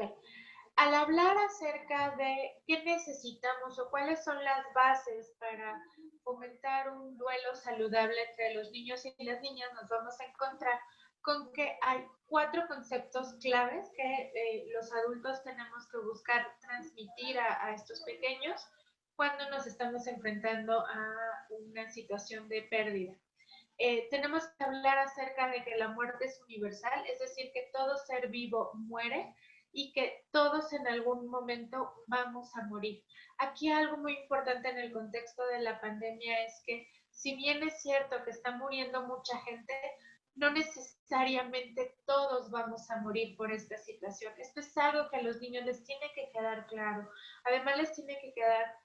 al hablar acerca de qué necesitamos o cuáles son las bases para fomentar un duelo saludable entre los niños y las niñas, nos vamos a encontrar con que hay 4 conceptos claves que los adultos tenemos que buscar transmitir a estos pequeños cuando nos estamos enfrentando a una situación de pérdida. Tenemos que hablar acerca de que la muerte es universal, es decir, que todo ser vivo muere y que todos en algún momento vamos a morir. Aquí algo muy importante en el contexto de la pandemia es que si bien es cierto que está muriendo mucha gente, no necesariamente todos vamos a morir por esta situación. Esto es algo que a los niños les tiene que quedar claro. Además les tiene que quedar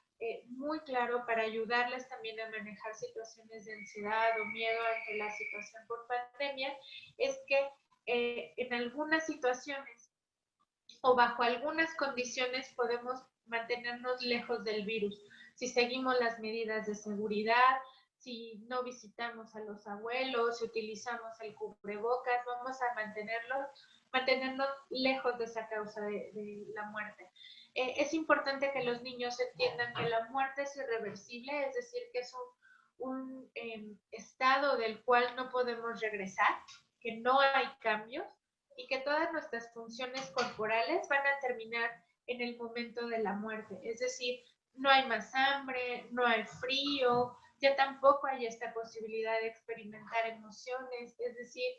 muy claro para ayudarles también a manejar situaciones de ansiedad o miedo ante la situación por pandemia, es que en algunas situaciones o bajo algunas condiciones podemos mantenernos lejos del virus. Si seguimos las medidas de seguridad, si no visitamos a los abuelos, si utilizamos el cubrebocas, vamos a mantenernos lejos de esa causa de la muerte. Es importante que los niños entiendan que la muerte es irreversible, es decir, que es un estado del cual no podemos regresar, que no hay cambios y que todas nuestras funciones corporales van a terminar en el momento de la muerte. Es decir, no hay más hambre, no hay frío, ya tampoco hay esta posibilidad de experimentar emociones, es decir,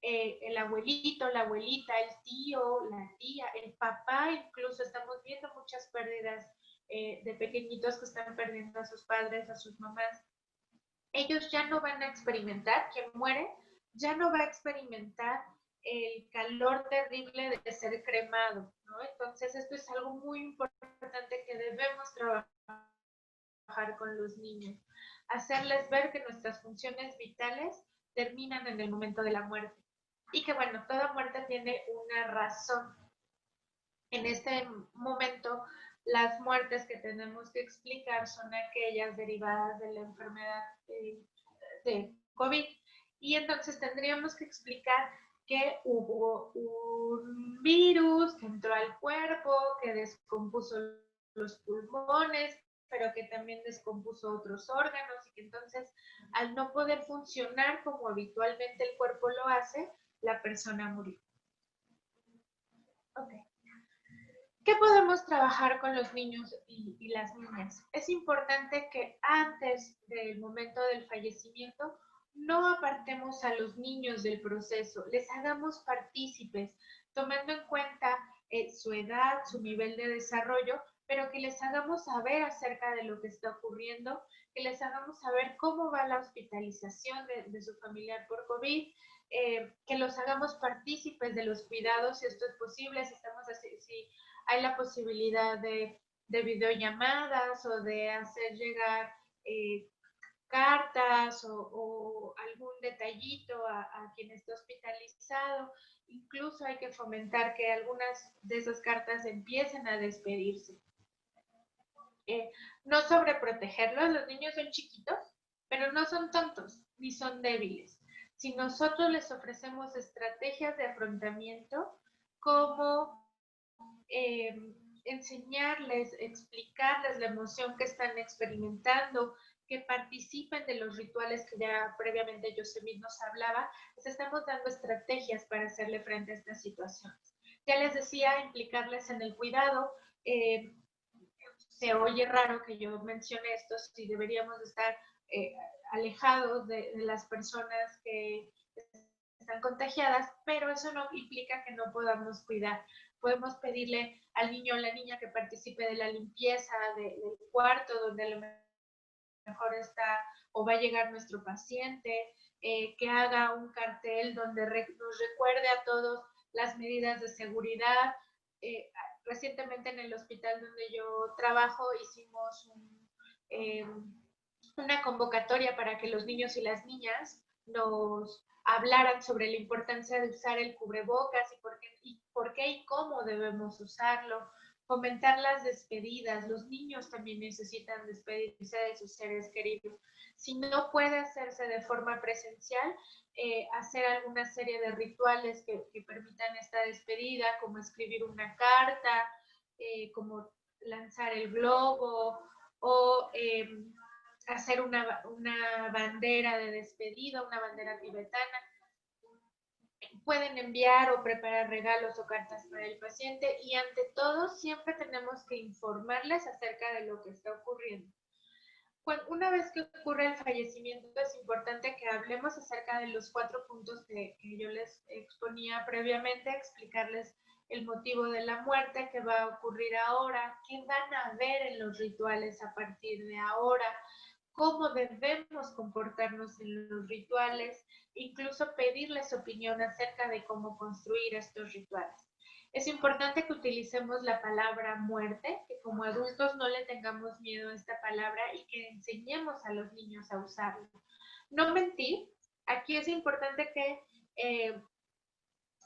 el abuelito, la abuelita, el tío, la tía, el papá, incluso estamos viendo muchas pérdidas de pequeñitos que están perdiendo a sus padres, a sus mamás. Ellos ya no van a experimentar, quien muere ya no va a experimentar el calor terrible de ser cremado, ¿no? Entonces esto es algo muy importante que debemos trabajar con los niños, hacerles ver que nuestras funciones vitales terminan en el momento de la muerte y que bueno, toda muerte tiene una razón. En este momento, las muertes que tenemos que explicar son aquellas derivadas de la enfermedad de COVID. Y entonces tendríamos que explicar que hubo un virus que entró al cuerpo, que descompuso los pulmones, pero que también descompuso otros órganos y que entonces al no poder funcionar como habitualmente el cuerpo lo hace, la persona murió. Ok. ¿Qué podemos trabajar con los niños y las niñas? Es importante que antes del momento del fallecimiento no apartemos a los niños del proceso, les hagamos partícipes, tomando en cuenta su edad, su nivel de desarrollo, pero que les hagamos saber acerca de lo que está ocurriendo, que les hagamos saber cómo va la hospitalización de su familiar por COVID, que los hagamos partícipes de los cuidados, si esto es posible, si estamos así, si hay la posibilidad de videollamadas o de hacer llegar cartas o algún detallito a quien está hospitalizado. Incluso hay que fomentar que algunas de esas cartas empiecen a despedirse. No sobreprotegerlos, los niños son chiquitos, pero no son tontos ni son débiles. Si nosotros les ofrecemos estrategias de afrontamiento, como enseñarles, explicarles la emoción que están experimentando, que participen de los rituales que ya previamente Yosemite nos hablaba, les estamos dando estrategias para hacerle frente a estas situaciones. Ya les decía, implicarles en el cuidado. Se oye raro que yo mencione esto, si deberíamos estar alejados de las personas que están contagiadas, pero eso no implica que no podamos cuidar. Podemos pedirle al niño o la niña que participe de la limpieza del cuarto donde a lo mejor está o va a llegar nuestro paciente, que haga un cartel donde nos recuerde a todos las medidas de seguridad. Recientemente en el hospital donde yo trabajo hicimos una convocatoria para que los niños y las niñas nos hablaran sobre la importancia de usar el cubrebocas y por qué y cómo debemos usarlo, fomentar las despedidas. Los niños también necesitan despedirse de sus seres queridos. Si no puede hacerse de forma presencial, hacer alguna serie de rituales que permitan esta despedida, como escribir una carta, como lanzar el globo o hacer una bandera de despedida, una bandera tibetana. Pueden enviar o preparar regalos o cartas para el paciente y ante todo siempre tenemos que informarles acerca de lo que está ocurriendo. Una vez que ocurre el fallecimiento es importante que hablemos acerca de los 4 puntos que yo les exponía previamente, explicarles el motivo de la muerte, qué va a ocurrir ahora, qué van a ver en los rituales a partir de ahora, cómo debemos comportarnos en los rituales, incluso pedirles opinión acerca de cómo construir estos rituales. Es importante que utilicemos la palabra muerte, que como adultos no le tengamos miedo a esta palabra y que enseñemos a los niños a usarla. No mentir, aquí es importante que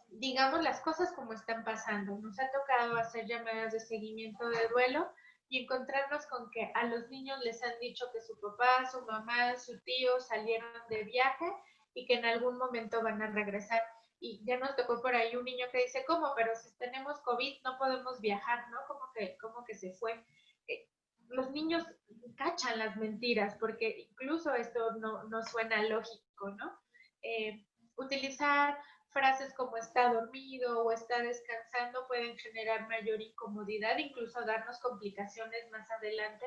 digamos las cosas como están pasando. Nos ha tocado hacer llamadas de seguimiento de duelo y encontrarnos con que a los niños les han dicho que su papá, su mamá, su tío salieron de viaje y que en algún momento van a regresar. Y ya nos tocó por ahí un niño que dice, ¿cómo? Pero si tenemos COVID no podemos viajar, ¿no? ¿Cómo que se fue? Los niños cachan las mentiras porque incluso esto no suena lógico, ¿no? Utilizar frases como está dormido o está descansando pueden generar mayor incomodidad, incluso darnos complicaciones más adelante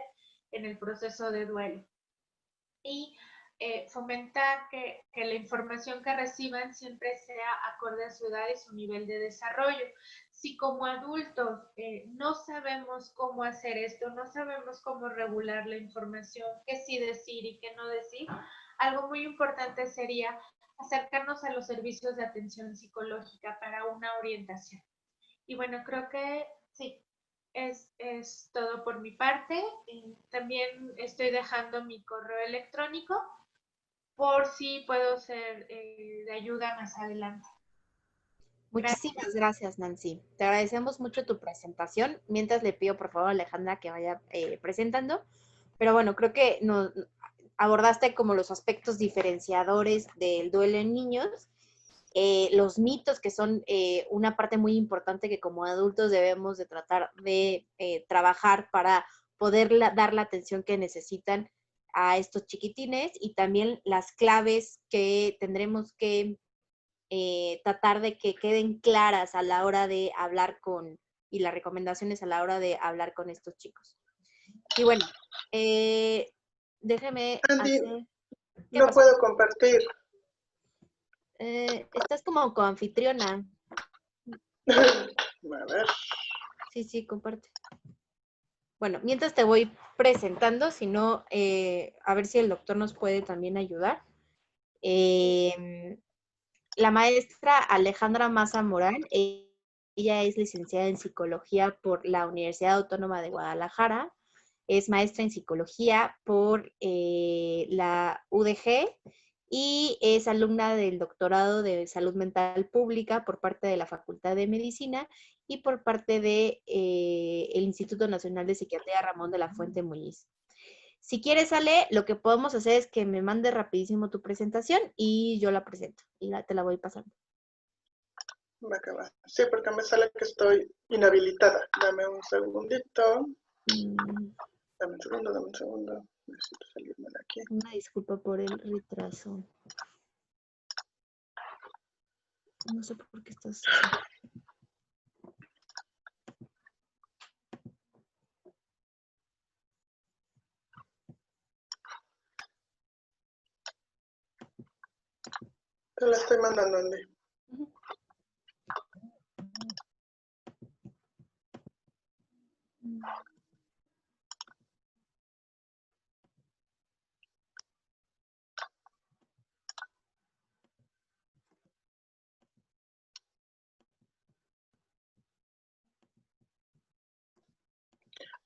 en el proceso de duelo. Y fomentar que la información que reciban siempre sea acorde a su edad y su nivel de desarrollo. Si como adultos no sabemos cómo hacer esto, no sabemos cómo regular la información, qué sí decir y qué no decir, algo muy importante sería acercarnos a los servicios de atención psicológica para una orientación. Y bueno, creo que sí, es todo por mi parte. También estoy dejando mi correo electrónico por si puedo ser de ayuda más adelante. Muchísimas gracias, Nancy. Te agradecemos mucho tu presentación. Mientras le pido, por favor, a Alejandra que vaya presentando. Pero bueno, creo que abordaste como los aspectos diferenciadores del duelo en niños, los mitos que son una parte muy importante que como adultos debemos de tratar de trabajar para poder dar la atención que necesitan a estos chiquitines y también las claves que tendremos que tratar de que queden claras a la hora de hablar y las recomendaciones a la hora de hablar con estos chicos. Y bueno, déjeme Andy, hacer... no pasó? puedo compartir. Estás como coanfitriona. A ver. Sí, comparte. Bueno, mientras te voy presentando, si no, a ver si el doctor nos puede también ayudar. La maestra Alejandra Maza Morán, ella es licenciada en psicología por la Universidad Autónoma de Guadalajara, es maestra en psicología por la UDG y es alumna del doctorado de salud mental pública por parte de la Facultad de Medicina y por parte de el Instituto Nacional de Psiquiatría Ramón de la Fuente Muñiz. Si quieres, Ale, lo que podemos hacer es que me mandes rapidísimo tu presentación y yo la presento y te la voy pasando. Va que va. Sí, porque me sale que estoy inhabilitada. Dame un segundito. Dame un segundo. Necesito salirme de aquí. Una disculpa por el retraso. No sé por qué estás así. Te la estoy mandando, Andy.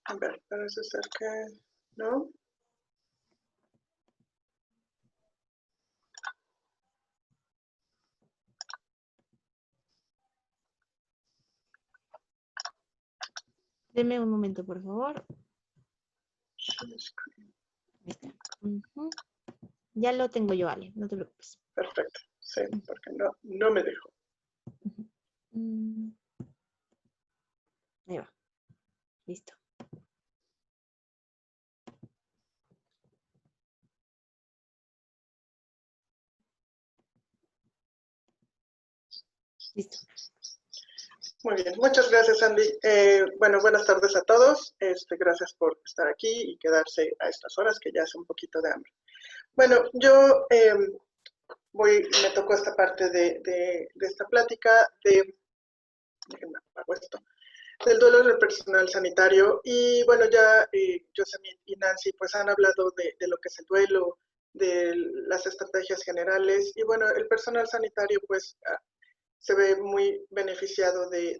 A ver, parece ser que no. Deme un momento, por favor. Ahí está. Ya lo tengo yo, Ale, no te preocupes. Perfecto. Sí, porque no me dejó. Ahí va. Listo. Listo. Muy bien, muchas gracias, Andy. Bueno, buenas tardes a todos. Gracias por estar aquí y quedarse a estas horas, que ya hace un poquito de hambre. Bueno, yo me tocó esta parte de esta plática déjenme apago esto, del duelo del personal sanitario. Y bueno, ya Yosemite y Nancy pues han hablado de lo que es el duelo, de las estrategias generales. Y bueno, el personal sanitario pues se ve muy beneficiado de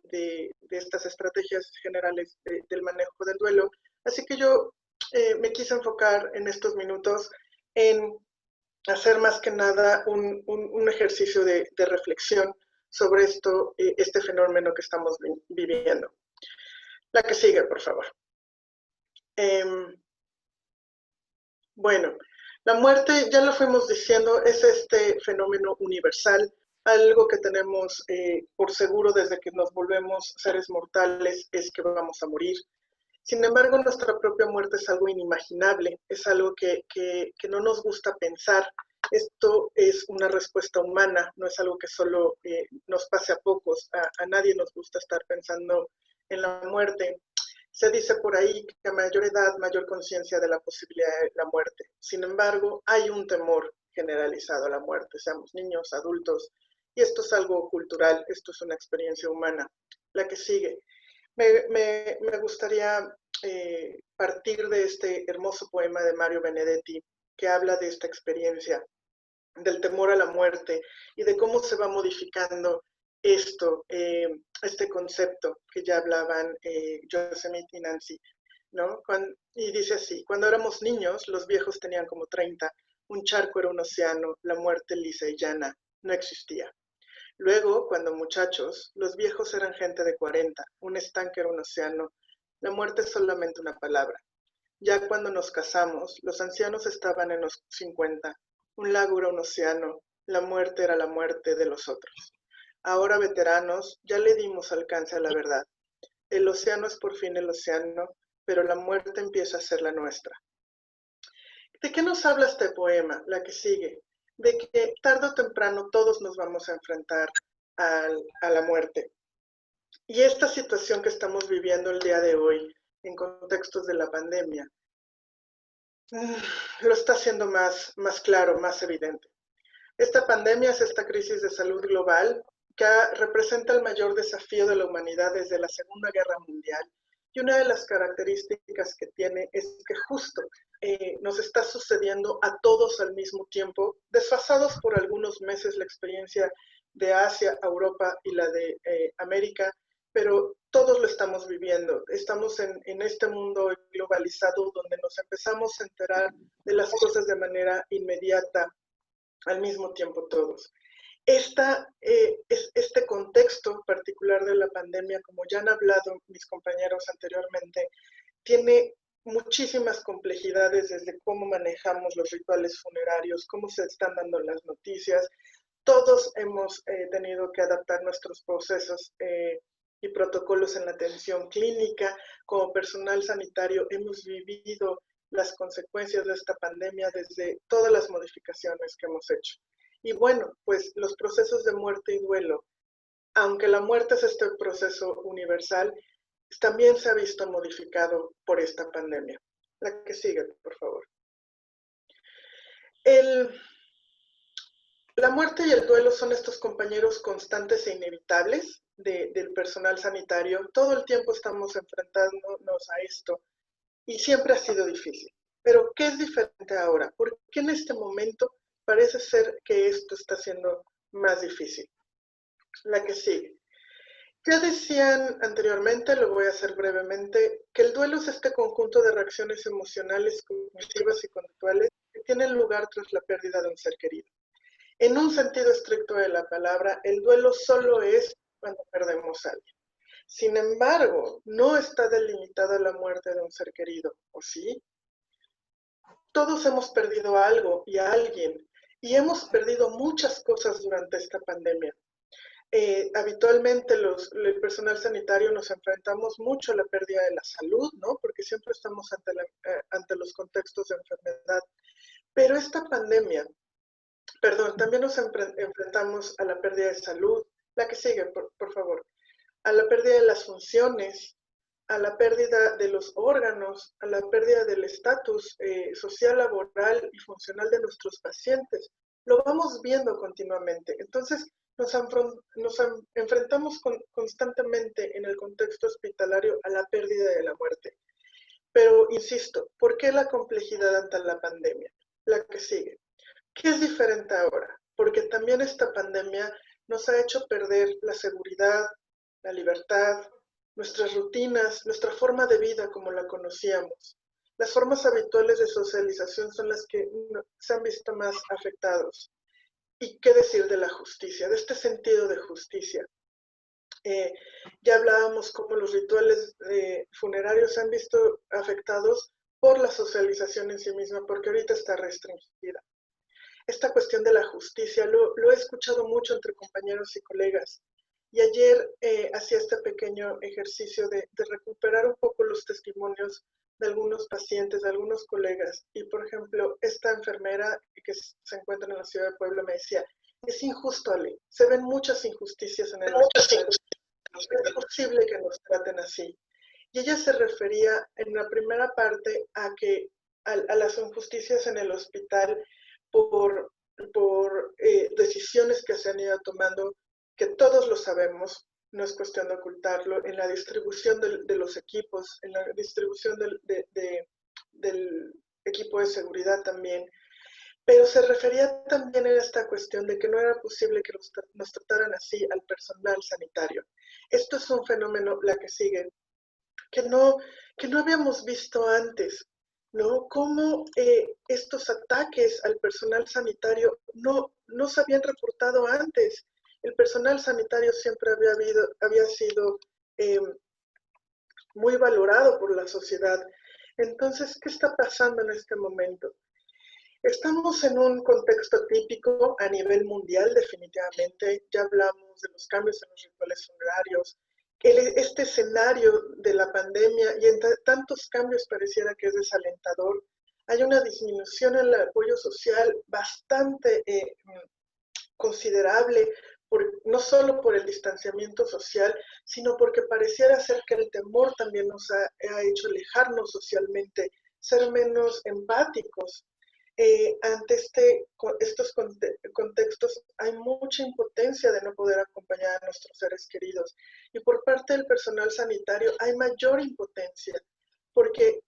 estas estrategias generales del manejo del duelo. Así que yo me quise enfocar en estos minutos en hacer más que nada un ejercicio de reflexión sobre este fenómeno que estamos viviendo. La que sigue, por favor. Bueno, la muerte, ya lo fuimos diciendo, es este fenómeno universal, algo que tenemos por seguro desde que nos volvemos seres mortales, es que vamos a morir. Sin embargo, nuestra propia muerte es algo inimaginable, es algo que no nos gusta pensar. Esto es una respuesta humana, no es algo que solo nos pase a pocos. A nadie nos gusta estar pensando en la muerte. Se dice por ahí que a mayor edad, mayor conciencia de la posibilidad de la muerte. Sin embargo, hay un temor generalizado a la muerte, seamos niños, adultos, y esto es algo cultural, esto es una experiencia humana. La que sigue. Me gustaría partir de este hermoso poema de Mario Benedetti, que habla de esta experiencia, del temor a la muerte y de cómo se va modificando este concepto que ya hablaban Yosemite y Nancy, ¿no? Y dice así: cuando éramos niños, los viejos tenían como 30, un charco era un océano, la muerte lisa y llana no existía. Luego, cuando muchachos, los viejos eran gente de 40, un estanque era un océano, la muerte es solamente una palabra. Ya cuando nos casamos, los ancianos estaban en los 50, un lago era un océano, la muerte era la muerte de los otros. Ahora, veteranos, ya le dimos alcance a la verdad. El océano es por fin el océano, pero la muerte empieza a ser la nuestra. ¿De qué nos habla este poema? La que sigue. De que tarde o temprano todos nos vamos a enfrentar a la muerte. Y esta situación que estamos viviendo el día de hoy, en contextos de la pandemia, lo está haciendo más claro, más evidente. Esta pandemia es esta crisis de salud global que representa el mayor desafío de la humanidad desde la Segunda Guerra Mundial. Y una de las características que tiene es que justo nos está sucediendo a todos al mismo tiempo, desfasados por algunos meses la experiencia de Asia, Europa y la de América, pero todos lo estamos viviendo. Estamos en este mundo globalizado donde nos empezamos a enterar de las cosas de manera inmediata, al mismo tiempo todos. Este contexto particular de la pandemia, como ya han hablado mis compañeros anteriormente, tiene muchísimas complejidades desde cómo manejamos los rituales funerarios, cómo se están dando las noticias. Todos hemos tenido que adaptar nuestros procesos y protocolos en la atención clínica. Como personal sanitario hemos vivido las consecuencias de esta pandemia desde todas las modificaciones que hemos hecho. Y bueno, pues los procesos de muerte y duelo, aunque la muerte es este proceso universal, también se ha visto modificado por esta pandemia. La que sigue, por favor. La muerte y el duelo son estos compañeros constantes e inevitables del personal sanitario. Todo el tiempo estamos enfrentándonos a esto y siempre ha sido difícil. Pero, ¿qué es diferente ahora? ¿Por qué en este momento parece ser que esto está siendo más difícil? La que sigue. Ya decían anteriormente, lo voy a hacer brevemente, que el duelo es este conjunto de reacciones emocionales, cognitivas y conductuales que tienen lugar tras la pérdida de un ser querido. En un sentido estricto de la palabra, el duelo solo es cuando perdemos a alguien. Sin embargo, no está delimitada la muerte de un ser querido, ¿o sí? Todos hemos perdido algo y a alguien, y hemos perdido muchas cosas durante esta pandemia. Habitualmente el personal sanitario nos enfrentamos mucho a la pérdida de la salud, ¿no? Porque siempre estamos ante los contextos de enfermedad. Pero esta pandemia, también nos enfrentamos a la pérdida de salud, la que sigue, por favor, a la pérdida de las funciones, a la pérdida de los órganos, a la pérdida del estatus social, laboral y funcional de nuestros pacientes. Lo vamos viendo continuamente. Entonces, nos enfrentamos constantemente en el contexto hospitalario a la pérdida de la muerte. Pero, insisto, ¿por qué la complejidad ante la pandemia? La que sigue. ¿Qué es diferente ahora? Porque también esta pandemia nos ha hecho perder la seguridad, la libertad, nuestras rutinas, nuestra forma de vida como la conocíamos. Las formas habituales de socialización son las que se han visto más afectados. ¿Y qué decir de la justicia, de este sentido de justicia? Ya hablábamos cómo los rituales funerarios se han visto afectados por la socialización en sí misma, porque ahorita está restringida. Esta cuestión de la justicia lo he escuchado mucho entre compañeros y colegas. Y ayer hacía este pequeño ejercicio de recuperar un poco los testimonios de algunos pacientes, de algunos colegas. Y, por ejemplo, esta enfermera que se encuentra en la ciudad de Puebla me decía, es injusto, Ale, se ven muchas injusticias en el hospital. No es posible que nos traten así. Y ella se refería en la primera parte a las injusticias en el hospital por decisiones que se han ido tomando, que todos lo sabemos, no es cuestión de ocultarlo, en la distribución de los equipos, en la distribución del equipo de seguridad también, pero se refería también a esta cuestión de que no era posible que nos trataran así al personal sanitario. Esto es un fenómeno, la que sigue, que no habíamos visto antes, ¿no? Cómo estos ataques al personal sanitario no se habían reportado antes. El personal sanitario siempre había sido muy valorado por la sociedad. Entonces, ¿qué está pasando en este momento? Estamos en un contexto típico a nivel mundial, definitivamente. Ya hablamos de los cambios en los rituales funerarios. Este escenario de la pandemia y entre tantos cambios pareciera que es desalentador. Hay una disminución en el apoyo social bastante considerable, no solo por el distanciamiento social, sino porque pareciera ser que el temor también nos ha hecho alejarnos socialmente, ser menos empáticos. Ante estos contextos hay mucha impotencia de no poder acompañar a nuestros seres queridos. Y por parte del personal sanitario hay mayor impotencia, porque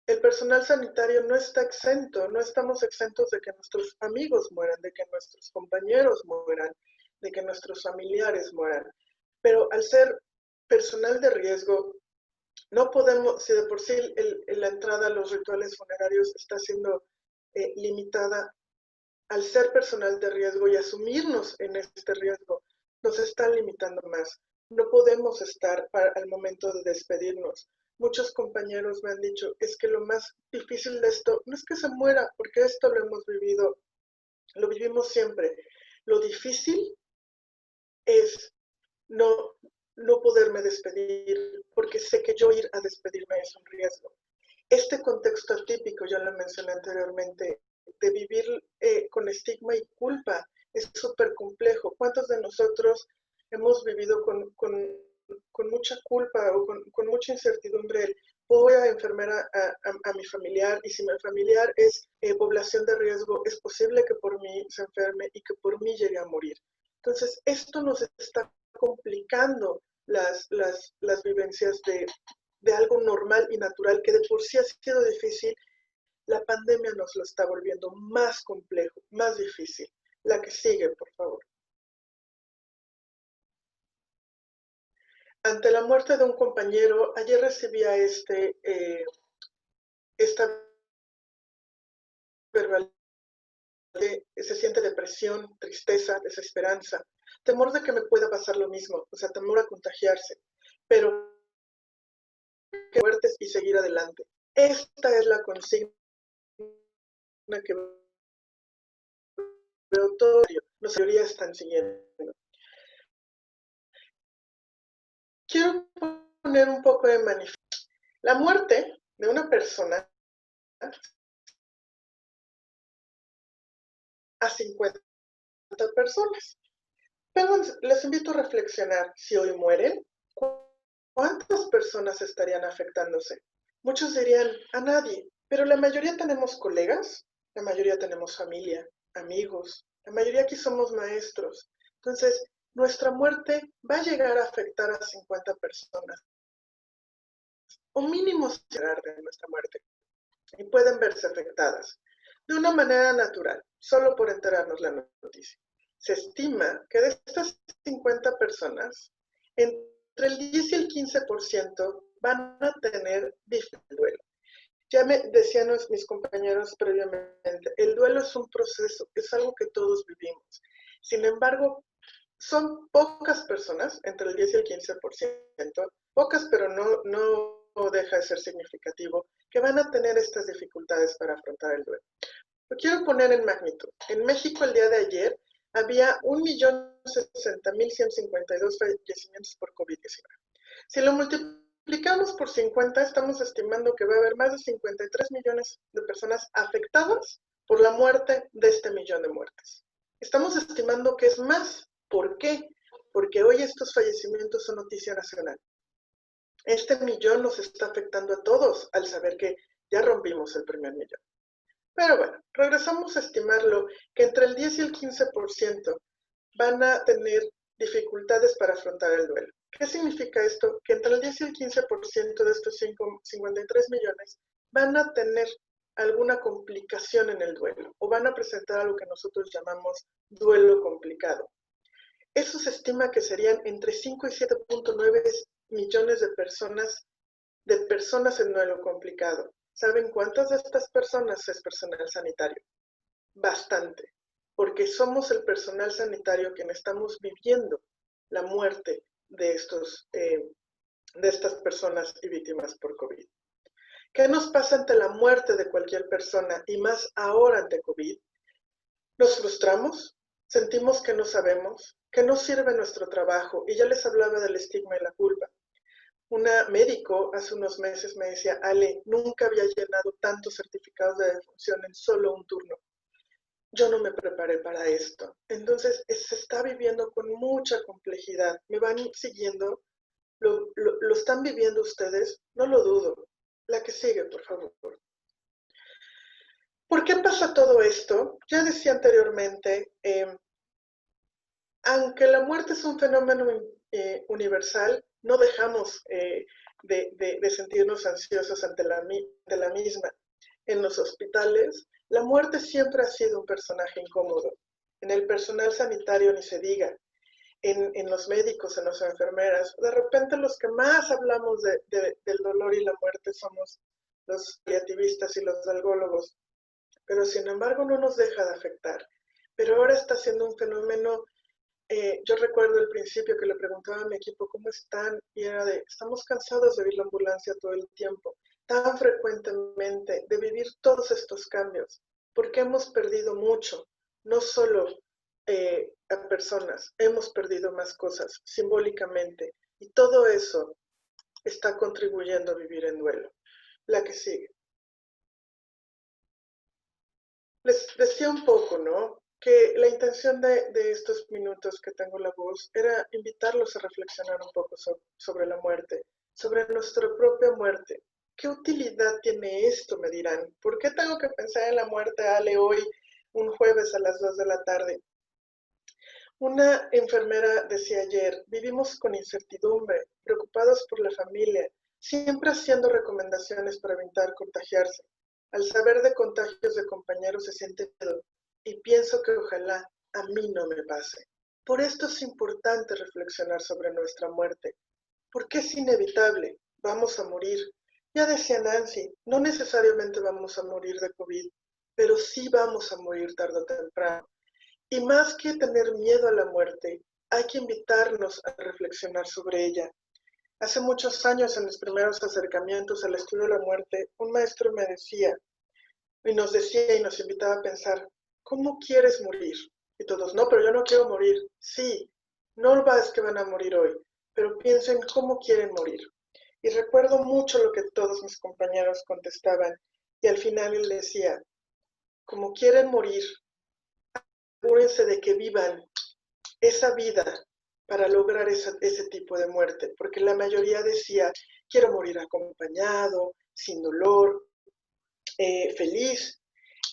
el personal sanitario no está exento, no estamos exentos de que nuestros amigos mueran, de que nuestros compañeros mueran, de que nuestros familiares mueran. Pero al ser personal de riesgo, no podemos, si de por sí la entrada a los rituales funerarios está siendo limitada, al ser personal de riesgo y asumirnos en este riesgo, nos están limitando más. No podemos estar al momento de despedirnos. muchos compañeros me han dicho, es que lo más difícil de esto no es que se muera, porque esto lo hemos vivido, lo vivimos siempre. Lo difícil es no poderme despedir, porque sé que yo ir a despedirme es un riesgo. Este contexto atípico, ya lo mencioné anteriormente, de vivir con estigma y culpa, es súper complejo. ¿Cuántos de nosotros hemos vivido con mucha culpa o con mucha incertidumbre? Voy a enfermar a mi familiar, y si mi familiar es población de riesgo, es posible que por mí se enferme y que por mí llegue a morir. Entonces, esto nos está complicando las vivencias de algo normal y natural que de por sí ha sido difícil. La pandemia nos lo está volviendo más complejo, más difícil. La que sigue, por favor. Ante la muerte de un compañero, ayer recibía esta verbal se siente depresión, tristeza, desesperanza, temor de que me pueda pasar lo mismo, o sea, temor a contagiarse, pero que muertes y seguir adelante. Esta es la consigna que veo todo, la mayoría están siguiendo. Quiero poner un poco de manifiesto. La muerte de una persona a 50 personas. Pero les invito a reflexionar, si hoy mueren, ¿cuántas personas estarían afectándose? Muchos dirían, a nadie, pero la mayoría tenemos colegas, la mayoría tenemos familia, amigos, la mayoría aquí somos maestros. Entonces, nuestra muerte va a llegar a afectar a 50 personas, o mínimo llegar de nuestra muerte, y pueden verse afectadas de una manera natural, solo por enterarnos la noticia. Se estima que de estas 50 personas, entre el 10 y el 15% van a tener difícil duelo. Ya me decían mis compañeros previamente, el duelo es un proceso, es algo que todos vivimos. Sin embargo, son pocas personas, entre el 10 y el 15%, pocas, pero no deja de ser significativo, que van a tener estas dificultades para afrontar el duelo. Lo quiero poner en magnitud. En México el día de ayer había 1.060.152 fallecimientos por COVID-19. Si lo multiplicamos por 50, estamos estimando que va a haber más de 53 millones de personas afectadas por la muerte de este millón de muertes. Estamos estimando que es más. ¿Por qué? Porque hoy estos fallecimientos son noticia nacional. Este millón nos está afectando a todos al saber que ya rompimos el primer millón. Pero bueno, regresamos a estimarlo que entre el 10 y el 15% van a tener dificultades para afrontar el duelo. ¿Qué significa esto? Que entre el 10 y el 15% de estos 53 millones van a tener alguna complicación en el duelo o van a presentar algo que nosotros llamamos duelo complicado. Eso se estima que serían entre 5 y 7.9 millones de personas en duelo complicado. ¿Saben cuántas de estas personas es personal sanitario? Bastante, porque somos el personal sanitario quien estamos viviendo la muerte de estas personas y víctimas por COVID. ¿Qué nos pasa ante la muerte de cualquier persona y más ahora ante COVID? Nos frustramos, sentimos que no sabemos, que no sirve nuestro trabajo, y ya les hablaba del estigma y la culpa. Una médico hace unos meses me decía, Ale, nunca había llenado tantos certificados de defunción en solo un turno. Yo no me preparé para esto. Entonces, se está viviendo con mucha complejidad. ¿Me van siguiendo? ¿Lo están viviendo ustedes? No lo dudo. La que sigue, por favor. ¿Por qué pasa todo esto? Ya decía anteriormente, aunque la muerte es un fenómeno universal, no dejamos de sentirnos ansiosos ante la misma. En los hospitales, la muerte siempre ha sido un personaje incómodo. En el personal sanitario ni se diga. En los médicos, en las enfermeras, de repente los que más hablamos del dolor y la muerte somos los paliativistas y los algólogos, pero sin embargo no nos deja de afectar. Pero ahora está siendo un fenómeno yo recuerdo al principio que le preguntaba a mi equipo cómo están y era de, estamos cansados de vivir la ambulancia todo el tiempo, tan frecuentemente, de vivir todos estos cambios, porque hemos perdido mucho, no solo a personas, hemos perdido más cosas simbólicamente y todo eso está contribuyendo a vivir en duelo. La que sigue. Les decía un poco, ¿no? Que la intención de estos minutos que tengo la voz era invitarlos a reflexionar un poco sobre la muerte, sobre nuestra propia muerte. ¿Qué utilidad tiene esto? Me dirán. ¿Por qué tengo que pensar en la muerte, Ale, hoy, un jueves a las 2 de la tarde? Una enfermera decía ayer, vivimos con incertidumbre, preocupados por la familia, siempre haciendo recomendaciones para evitar contagiarse. Al saber de contagios de compañeros se siente miedo y pienso que ojalá a mí no me pase. Por esto es importante reflexionar sobre nuestra muerte, porque es inevitable, vamos a morir. Ya decía Nancy, no necesariamente vamos a morir de COVID, pero sí vamos a morir tarde o temprano. Y más que tener miedo a la muerte, hay que invitarnos a reflexionar sobre ella. Hace muchos años, en mis primeros acercamientos al estudio de la muerte, un maestro me decía, y nos decía y nos invitaba a pensar, ¿cómo quieres morir? Y todos, no, pero yo no quiero morir. Sí, no es que van a morir hoy, pero piensen cómo quieren morir. Y recuerdo mucho lo que todos mis compañeros contestaban, y al final él decía, como quieren morir, asegúrense de que vivan esa vida para lograr ese tipo de muerte, porque la mayoría decía, quiero morir acompañado, sin dolor, feliz,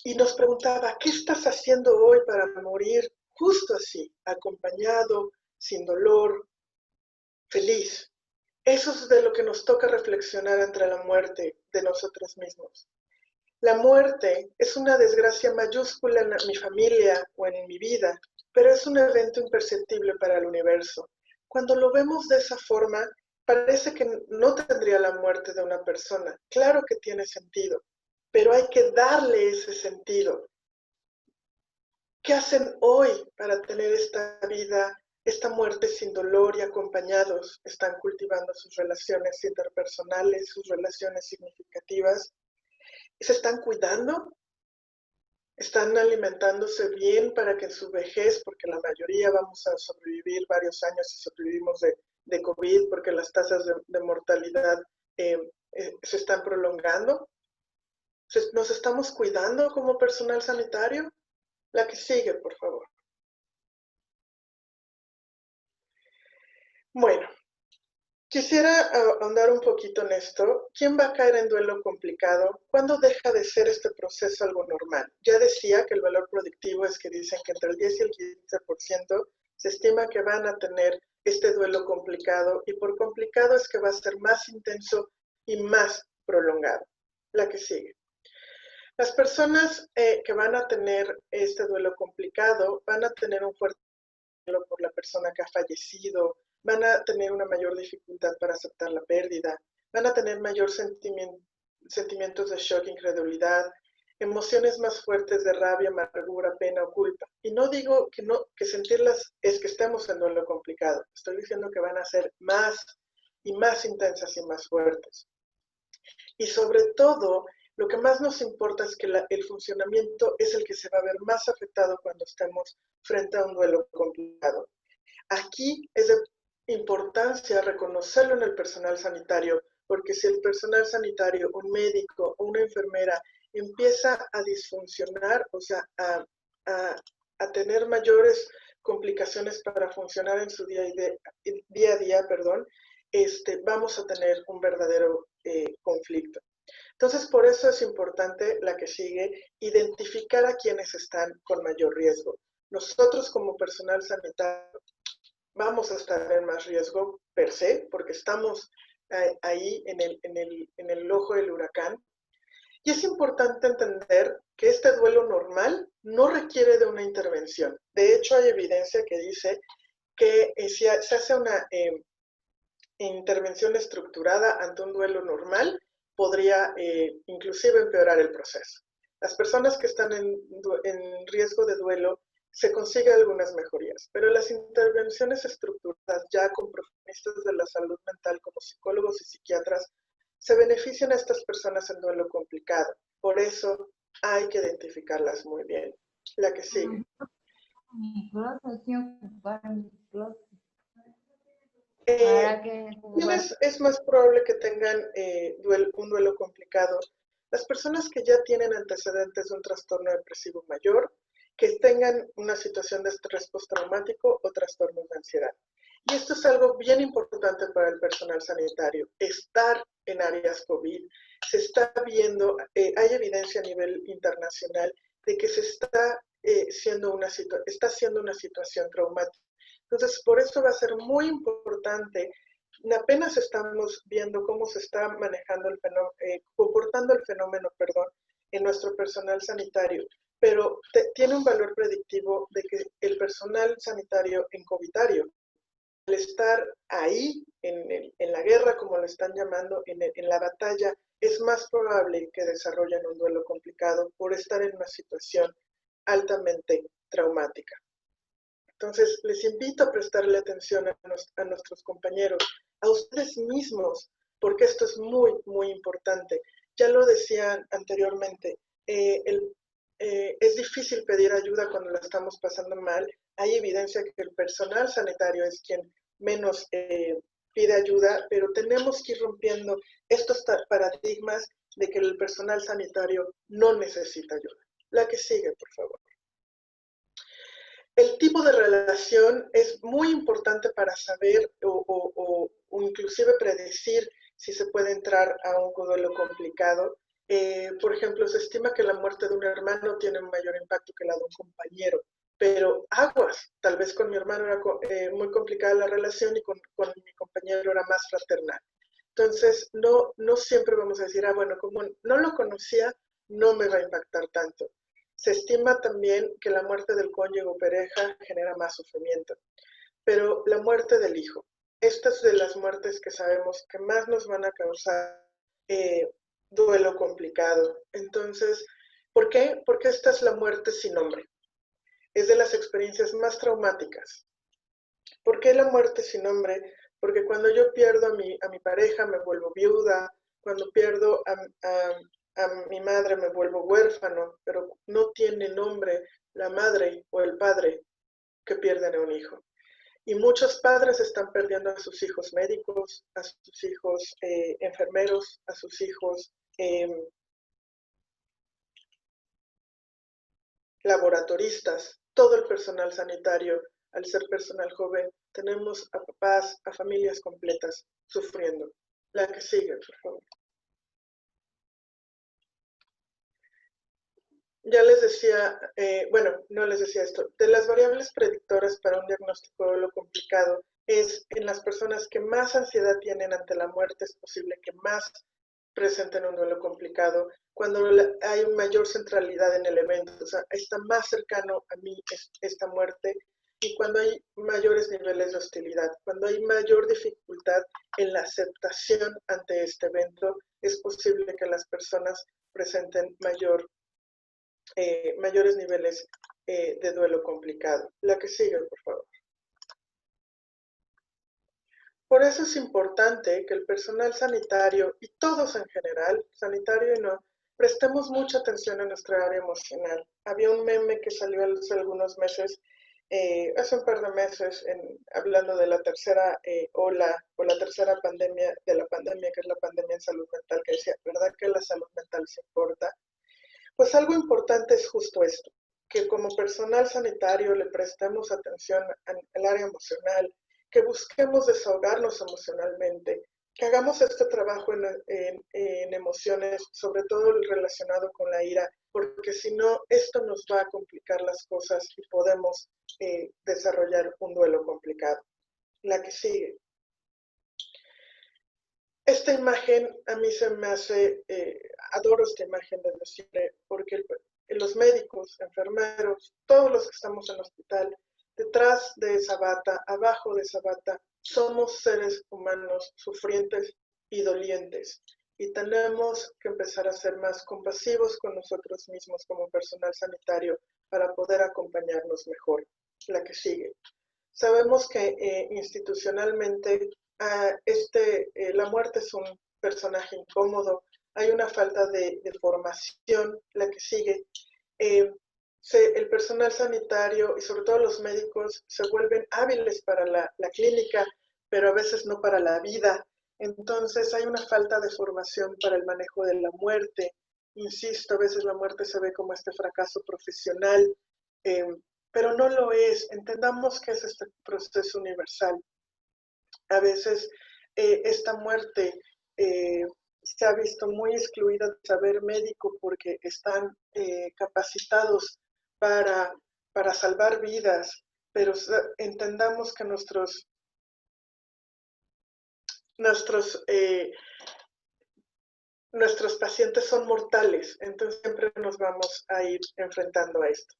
y nos preguntaba, ¿qué estás haciendo hoy para morir justo así, acompañado, sin dolor, feliz? Eso es de lo que nos toca reflexionar ante la muerte de nosotros mismos. La muerte es una desgracia mayúscula en mi familia o en mi vida, pero es un evento imperceptible para el universo. Cuando lo vemos de esa forma, parece que no tendría la muerte de una persona. Claro que tiene sentido, pero hay que darle ese sentido. ¿Qué hacen hoy para tener esta vida, esta muerte sin dolor y acompañados? Están cultivando sus relaciones interpersonales, sus relaciones significativas. ¿Se están cuidando? ¿Están alimentándose bien para que en su vejez, porque la mayoría vamos a sobrevivir varios años si sobrevivimos de COVID, porque las tasas de mortalidad se están prolongando? ¿Nos estamos cuidando como personal sanitario? La que sigue, por favor. Bueno, quisiera ahondar un poquito en esto. ¿Quién va a caer en duelo complicado? ¿Cuándo deja de ser este proceso algo normal? Ya decía que el valor predictivo es que dicen que entre el 10 y el 15% se estima que van a tener este duelo complicado, y por complicado es que va a ser más intenso y más prolongado. La que sigue. Las personas que van a tener este duelo complicado van a tener un fuerte duelo por la persona que ha fallecido, van a tener una mayor dificultad para aceptar la pérdida, van a tener mayor sentimientos de shock, incredulidad, emociones más fuertes de rabia, amargura, pena o culpa. Y no digo que sentirlas es que estemos en duelo complicado, estoy diciendo que van a ser más y más intensas y más fuertes. Y sobre todo, lo que más nos importa es que el funcionamiento es el que se va a ver más afectado cuando estemos frente a un duelo complicado. Aquí es de importancia reconocerlo en el personal sanitario, porque si el personal sanitario, un médico o una enfermera empieza a disfuncionar, o sea, a tener mayores complicaciones para funcionar en su día a día, vamos a tener un verdadero conflicto. Entonces, por eso es importante, la que sigue, identificar a quienes están con mayor riesgo. Nosotros como personal sanitario vamos a estar en más riesgo per se, porque estamos ahí en el ojo del huracán. Y es importante entender que este duelo normal no requiere de una intervención. De hecho, hay evidencia que dice que si se hace una intervención estructurada ante un duelo normal, podría inclusive empeorar el proceso. Las personas que están en riesgo de duelo se consigue algunas mejorías, pero las intervenciones estructuradas ya con profesionistas de la salud mental como psicólogos y psiquiatras se benefician a estas personas en duelo complicado. Por eso hay que identificarlas muy bien. La que sigue. ¿Quiénes es más probable que tengan un duelo complicado? Las personas que ya tienen antecedentes de un trastorno depresivo mayor, que tengan una situación de estrés postraumático o trastornos de ansiedad. Y esto es algo bien importante para el personal sanitario, estar en áreas COVID. Se está viendo, hay evidencia a nivel internacional de que se está siendo una situación traumática. Entonces, por eso va a ser muy importante. Apenas estamos viendo cómo se está manejando el fenómeno, comportando el fenómeno, en nuestro personal sanitario, pero tiene un valor predictivo de que el personal sanitario en COVIDario, al estar ahí en la guerra, como lo están llamando, en la batalla, es más probable que desarrollen un duelo complicado por estar en una situación altamente traumática. Entonces, les invito a prestarle atención a nuestros compañeros, a ustedes mismos, porque esto es muy, muy importante. Ya lo decían anteriormente, es difícil pedir ayuda cuando la estamos pasando mal. Hay evidencia que el personal sanitario es quien menos pide ayuda, pero tenemos que ir rompiendo estos paradigmas de que el personal sanitario no necesita ayuda. La que sigue, por favor. El tipo de relación es muy importante para saber o inclusive predecir si se puede entrar a un duelo complicado. Por ejemplo, se estima que la muerte de un hermano tiene un mayor impacto que la de un compañero, pero aguas, tal vez con mi hermano era muy complicada la relación y con mi compañero era más fraternal. Entonces, no siempre vamos a decir, bueno, como no lo conocía, no me va a impactar tanto. Se estima también que la muerte del cónyuge o pareja genera más sufrimiento, pero la muerte del hijo, esta es de las muertes que sabemos que más nos van a causar duelo complicado. Entonces, ¿por qué? Porque esta es la muerte sin nombre. Es de las experiencias más traumáticas. ¿Por qué la muerte sin nombre? Porque cuando yo pierdo a mi pareja me vuelvo viuda, cuando pierdo a mi madre me vuelvo huérfano, pero no tiene nombre la madre o el padre que pierden a un hijo. Y muchos padres están perdiendo a sus hijos médicos, a sus hijos enfermeros, a sus hijos laboratoristas, todo el personal sanitario. Al ser personal joven, tenemos a papás, a familias completas sufriendo. La que sigue, por favor. Ya les decía, no les decía esto, de las variables predictoras para un diagnóstico de duelo complicado es en las personas que más ansiedad tienen ante la muerte, es posible que más presenten un duelo complicado, cuando hay mayor centralidad en el evento, o sea, está más cercano a mí esta muerte, y cuando hay mayores niveles de hostilidad, cuando hay mayor dificultad en la aceptación ante este evento, es posible que las personas presenten mayores niveles de duelo complicado. La que sigue, por favor. Por eso es importante que el personal sanitario y todos en general, sanitario y no, prestemos mucha atención a nuestra área emocional. Había un meme que salió hace algunos meses, hace un par de meses, hablando de la tercera ola o la tercera pandemia de la pandemia, que es la pandemia en salud mental, que decía, ¿verdad que la salud mental se importa? Pues algo importante es justo esto, que como personal sanitario le prestemos atención al área emocional, que busquemos desahogarnos emocionalmente, que hagamos este trabajo en emociones, sobre todo relacionado con la ira, porque si no, esto nos va a complicar las cosas y podemos desarrollar un duelo complicado. La que sigue. Esta imagen a mí se me hace, adoro esta imagen desde siempre, porque los médicos, enfermeros, todos los que estamos en el hospital, detrás de esa bata, abajo de esa bata, somos seres humanos sufrientes y dolientes. y tenemos que empezar a ser más compasivos con nosotros mismos como personal sanitario para poder acompañarnos mejor. La que sigue. Sabemos que institucionalmente la muerte es un personaje incómodo, hay una falta de formación. La que sigue. El personal sanitario y sobre todo los médicos se vuelven hábiles para la clínica, pero a veces no para la vida. Entonces hay una falta de formación para el manejo de la muerte. Insisto, a veces la muerte se ve como este fracaso profesional, pero no lo es. Entendamos que es este proceso universal. A veces esta muerte se ha visto muy excluida del saber médico porque están capacitados para salvar vidas, pero entendamos que nuestros pacientes son mortales, entonces siempre nos vamos a ir enfrentando a esto.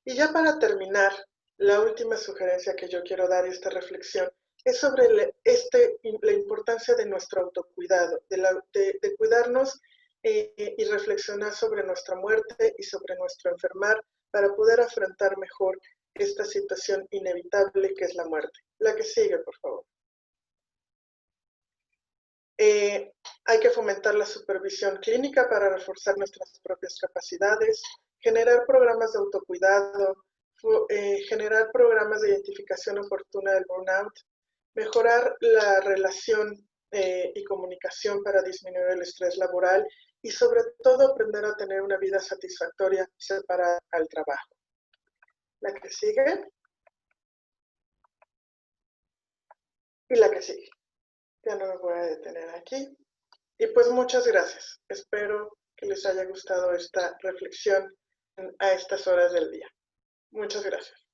Y ya para terminar, la última sugerencia que yo quiero dar, esta reflexión, es sobre la importancia de nuestro autocuidado, de cuidarnos y reflexionar sobre nuestra muerte y sobre nuestro enfermar para poder afrontar mejor esta situación inevitable que es la muerte. La que sigue, por favor. Hay que fomentar la supervisión clínica para reforzar nuestras propias capacidades, generar programas de autocuidado, generar programas de identificación oportuna del burnout, mejorar la relación y comunicación para disminuir el estrés laboral y sobre todo aprender a tener una vida satisfactoria separada al trabajo. La que sigue. Y la que sigue. Ya no me voy a detener aquí. Y pues muchas gracias. Espero que les haya gustado esta reflexión a estas horas del día. Muchas gracias.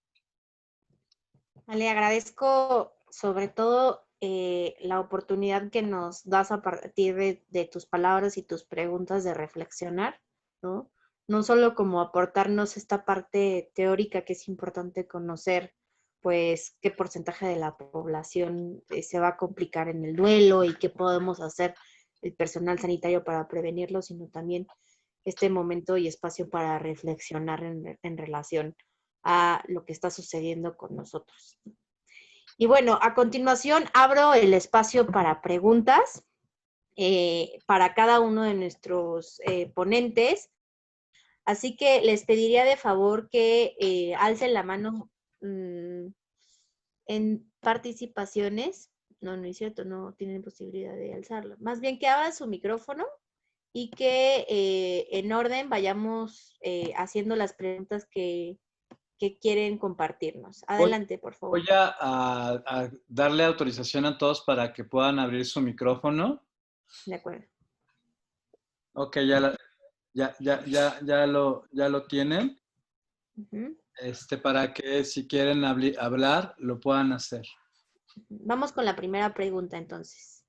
Le agradezco sobre todo la oportunidad que nos das a partir de tus palabras y tus preguntas de reflexionar, ¿no? No solo como aportarnos esta parte teórica que es importante conocer, pues qué porcentaje de la población se va a complicar en el duelo y qué podemos hacer el personal sanitario para prevenirlo, sino también este momento y espacio para reflexionar en relación a lo que está sucediendo con nosotros. Y bueno, a continuación abro el espacio para preguntas para cada uno de nuestros ponentes. Así que les pediría de favor que alcen la mano en participaciones. No, no es cierto, no tienen posibilidad de alzarlo. Más bien que abran su micrófono y que en orden vayamos haciendo las preguntas que quieren compartirnos. Adelante, por favor. Voy a darle autorización a todos para que puedan abrir su micrófono. De acuerdo. Ok, ya lo tienen. Uh-huh. Para que si quieren hablar, lo puedan hacer. Vamos con la primera pregunta, entonces.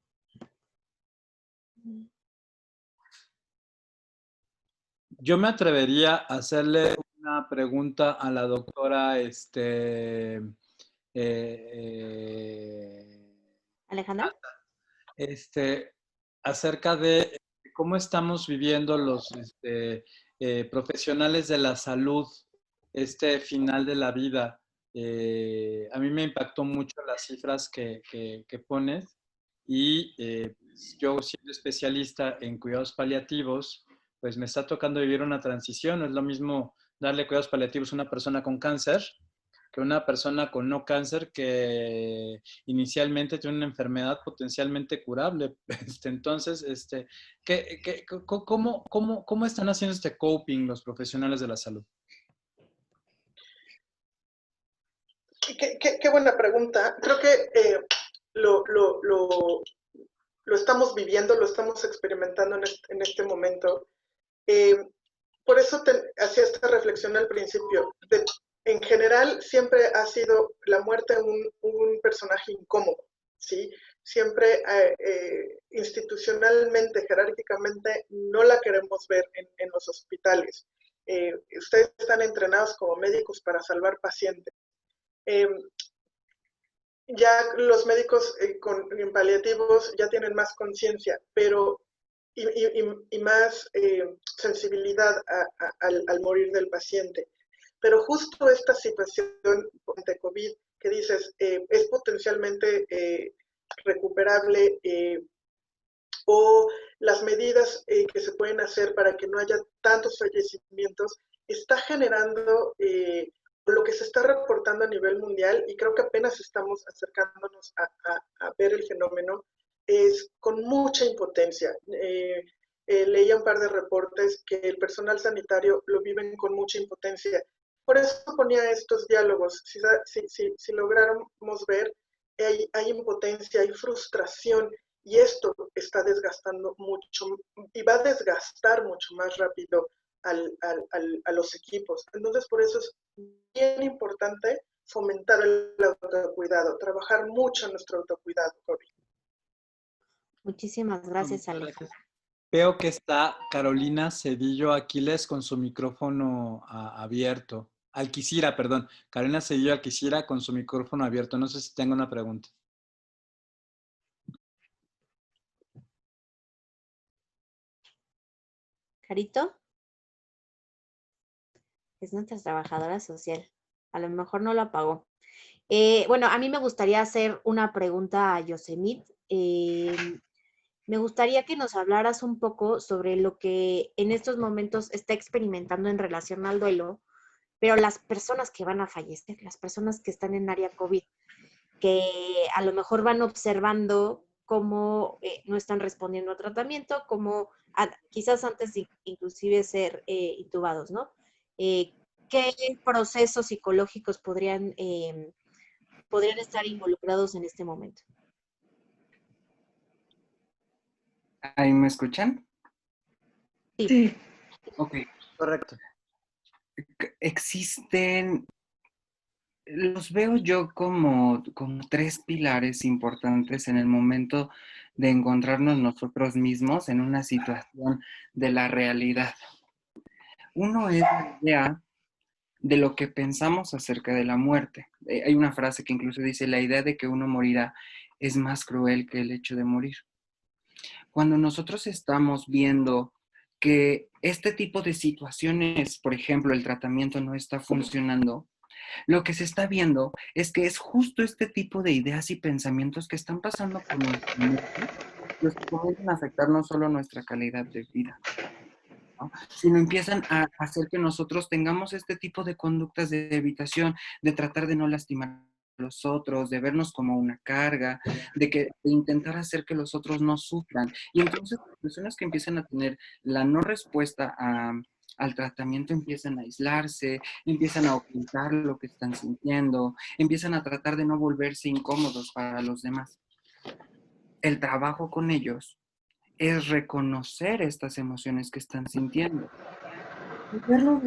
Yo me atrevería a hacerle una pregunta a la doctora Alejandra. Acerca de cómo estamos viviendo los profesionales de la salud este final de la vida. A mí me impactó mucho las cifras que pones y yo siendo especialista en cuidados paliativos, pues me está tocando vivir una transición. No es lo mismo darle cuidados paliativos a una persona con cáncer que una persona con no cáncer que inicialmente tiene una enfermedad potencialmente curable. Entonces, ¿cómo están haciendo este coping los profesionales de la salud? Qué buena pregunta. Creo que lo estamos viviendo, lo estamos experimentando en este momento. Por eso hacía esta reflexión al principio. En general, siempre ha sido la muerte un personaje incómodo, ¿sí? Siempre institucionalmente, jerárquicamente, no la queremos ver en los hospitales. Ustedes están entrenados como médicos para salvar pacientes. Ya los médicos en paliativos ya tienen más conciencia, pero y más sensibilidad al morir del paciente. Pero justo esta situación de COVID que dices es potencialmente recuperable, o las medidas que se pueden hacer para que no haya tantos fallecimientos, está generando lo que se está reportando a nivel mundial, y creo que apenas estamos acercándonos a ver el fenómeno, es con mucha impotencia. Leía un par de reportes que el personal sanitario lo viven con mucha impotencia. Por eso ponía estos diálogos. Si lográramos ver, hay impotencia, hay frustración, y esto está desgastando mucho y va a desgastar mucho más rápido a los equipos. Entonces, por eso es bien importante fomentar el autocuidado, trabajar mucho en nuestro autocuidado, Cory. Muchísimas gracias, Alejandra. Veo que está Carolina Cedillo Aquiles con su micrófono abierto. Alquicira, perdón. Carolina Cedillo Alquicira con su micrófono abierto. No sé si tengo una pregunta. Carito, es nuestra trabajadora social. A lo mejor no lo apagó. Bueno, a mí me gustaría hacer una pregunta a Yosemit. Me gustaría que nos hablaras un poco sobre lo que en estos momentos está experimentando en relación al duelo, pero las personas que van a fallecer, las personas que están en área COVID, que a lo mejor van observando cómo no están respondiendo al tratamiento, cómo quizás antes de inclusive ser intubados, ¿no? ¿Qué procesos psicológicos podrían estar involucrados en este momento? ¿Ahí me escuchan? Sí. Ok. Correcto. Existen, los veo yo como tres pilares importantes en el momento de encontrarnos nosotros mismos en una situación de la realidad. Uno es la idea de lo que pensamos acerca de la muerte. Hay una frase que incluso dice, la idea de que uno morirá es más cruel que el hecho de morir. Cuando nosotros estamos viendo que este tipo de situaciones, por ejemplo, el tratamiento no está funcionando, lo que se está viendo es que es justo este tipo de ideas y pensamientos que están pasando por nuestra mente los que comienzan a afectar no solo nuestra calidad de vida, ¿no? Sino empiezan a hacer que nosotros tengamos este tipo de conductas de evitación, de tratar de no lastimar a los otros, de vernos como una carga, de intentar hacer que los otros no sufran. Y entonces las personas que empiezan a tener la no respuesta al tratamiento empiezan a aislarse, empiezan a ocultar lo que están sintiendo, empiezan a tratar de no volverse incómodos para los demás. El trabajo con ellos es reconocer estas emociones que están sintiendo. Y verlo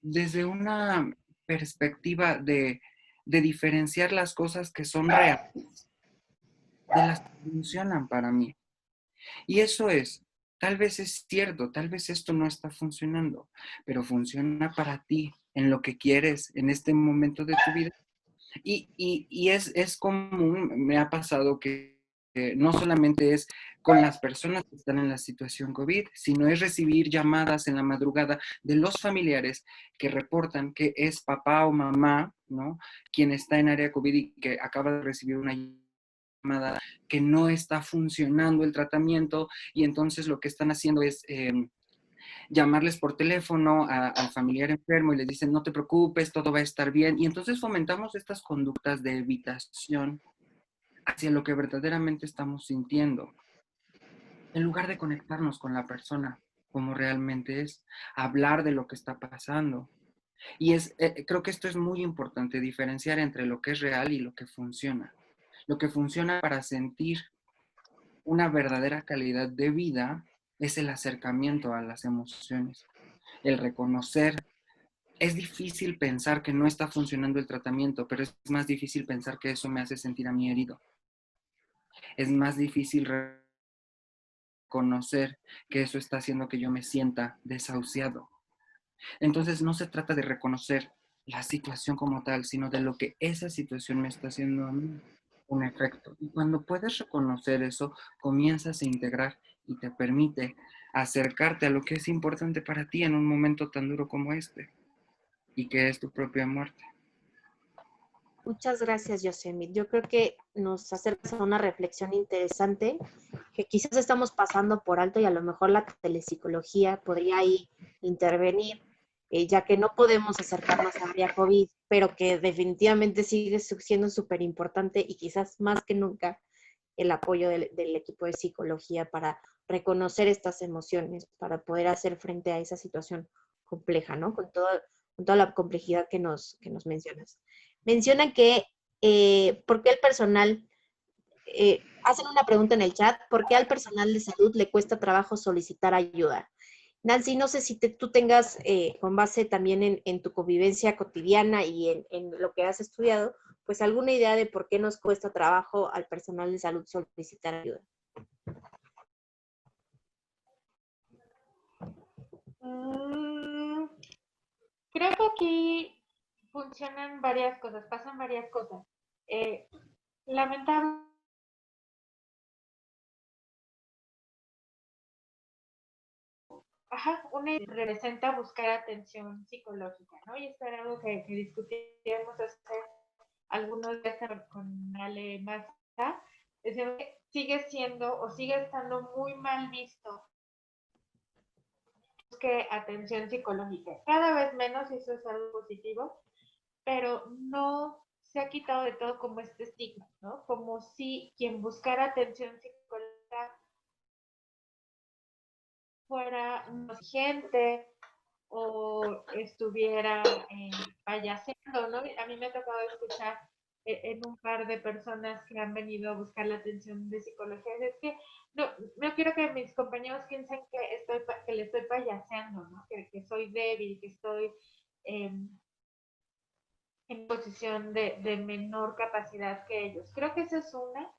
desde una perspectiva de diferenciar las cosas que son reales de las que funcionan para mí. Y eso es, tal vez es cierto, tal vez esto no está funcionando, pero funciona para ti, en lo que quieres, en este momento de tu vida. Y es común, me ha pasado que no solamente es con las personas que están en la situación COVID, sino es recibir llamadas en la madrugada de los familiares que reportan que es papá o mamá, ¿no?, quien está en área COVID y que acaba de recibir una llamada que no está funcionando el tratamiento, y entonces lo que están haciendo es llamarles por teléfono al familiar enfermo y les dicen, no te preocupes, todo va a estar bien. Y entonces fomentamos estas conductas de evitación hacia lo que verdaderamente estamos sintiendo, en lugar de conectarnos con la persona como realmente es, hablar de lo que está pasando. Y creo que esto es muy importante, diferenciar entre lo que es real y lo que funciona. Lo que funciona para sentir una verdadera calidad de vida es el acercamiento a las emociones, el reconocer. Es difícil pensar que no está funcionando el tratamiento, pero es más difícil pensar que eso me hace sentir a mí herido. Es más difícil reconocer que eso está haciendo que yo me sienta desahuciado. Entonces no se trata de reconocer la situación como tal, sino de lo que esa situación me está haciendo a mí un efecto. Y cuando puedes reconocer eso, comienzas a integrar y te permite acercarte a lo que es importante para ti en un momento tan duro como este, y que es tu propia muerte. Muchas gracias, Yosemite. Yo creo que nos acerca a una reflexión interesante que quizás estamos pasando por alto y a lo mejor la telepsicología podría ahí intervenir, ya que no podemos acercarnos a área COVID, pero que definitivamente sigue siendo súper importante y quizás más que nunca el apoyo del equipo de psicología para reconocer estas emociones, para poder hacer frente a esa situación compleja, ¿no? Con toda la complejidad que nos mencionas. Mencionan que, ¿por qué el personal, hacen una pregunta en el chat, ¿por qué al personal de salud le cuesta trabajo solicitar ayuda? Nancy, no sé si tú tengas, con base también en tu convivencia cotidiana y en lo que has estudiado, pues alguna idea de por qué nos cuesta trabajo al personal de salud solicitar ayuda. Creo que aquí funcionan varias cosas, pasan varias cosas. Lamentable. Ajá, una representa buscar atención psicológica, ¿no? Y esto era algo que discutíamos hace algunos días con Ale Maza. Sigue siendo o sigue estando muy mal visto que atención psicológica. Cada vez menos, y eso es algo positivo, pero no se ha quitado de todo como este estigma, ¿no? Como si quien buscara atención psicológica fuera gente o estuviera payaseando, ¿no? A mí me ha tocado escuchar en un par de personas que han venido a buscar la atención de psicología, es que no quiero que mis compañeros piensen que le estoy payaseando, ¿no? Que soy débil, que estoy en posición de menor capacidad que ellos. Creo que esa es una.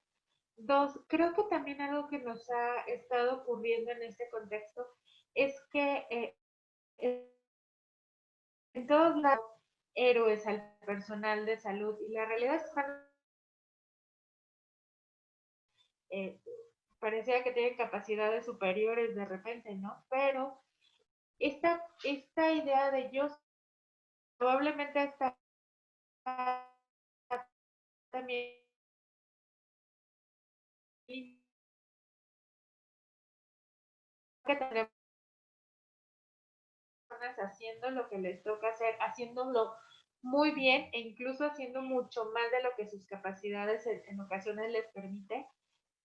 Dos, creo que también algo que nos ha estado ocurriendo en este contexto es que en todos lados héroes al personal de salud y la realidad es que eh, parecía que tienen capacidades superiores de repente, ¿no? Pero esta idea de yo probablemente está también que tendremos haciendo lo que les toca hacer, haciéndolo muy bien e incluso haciendo mucho más de lo que sus capacidades en ocasiones les permite,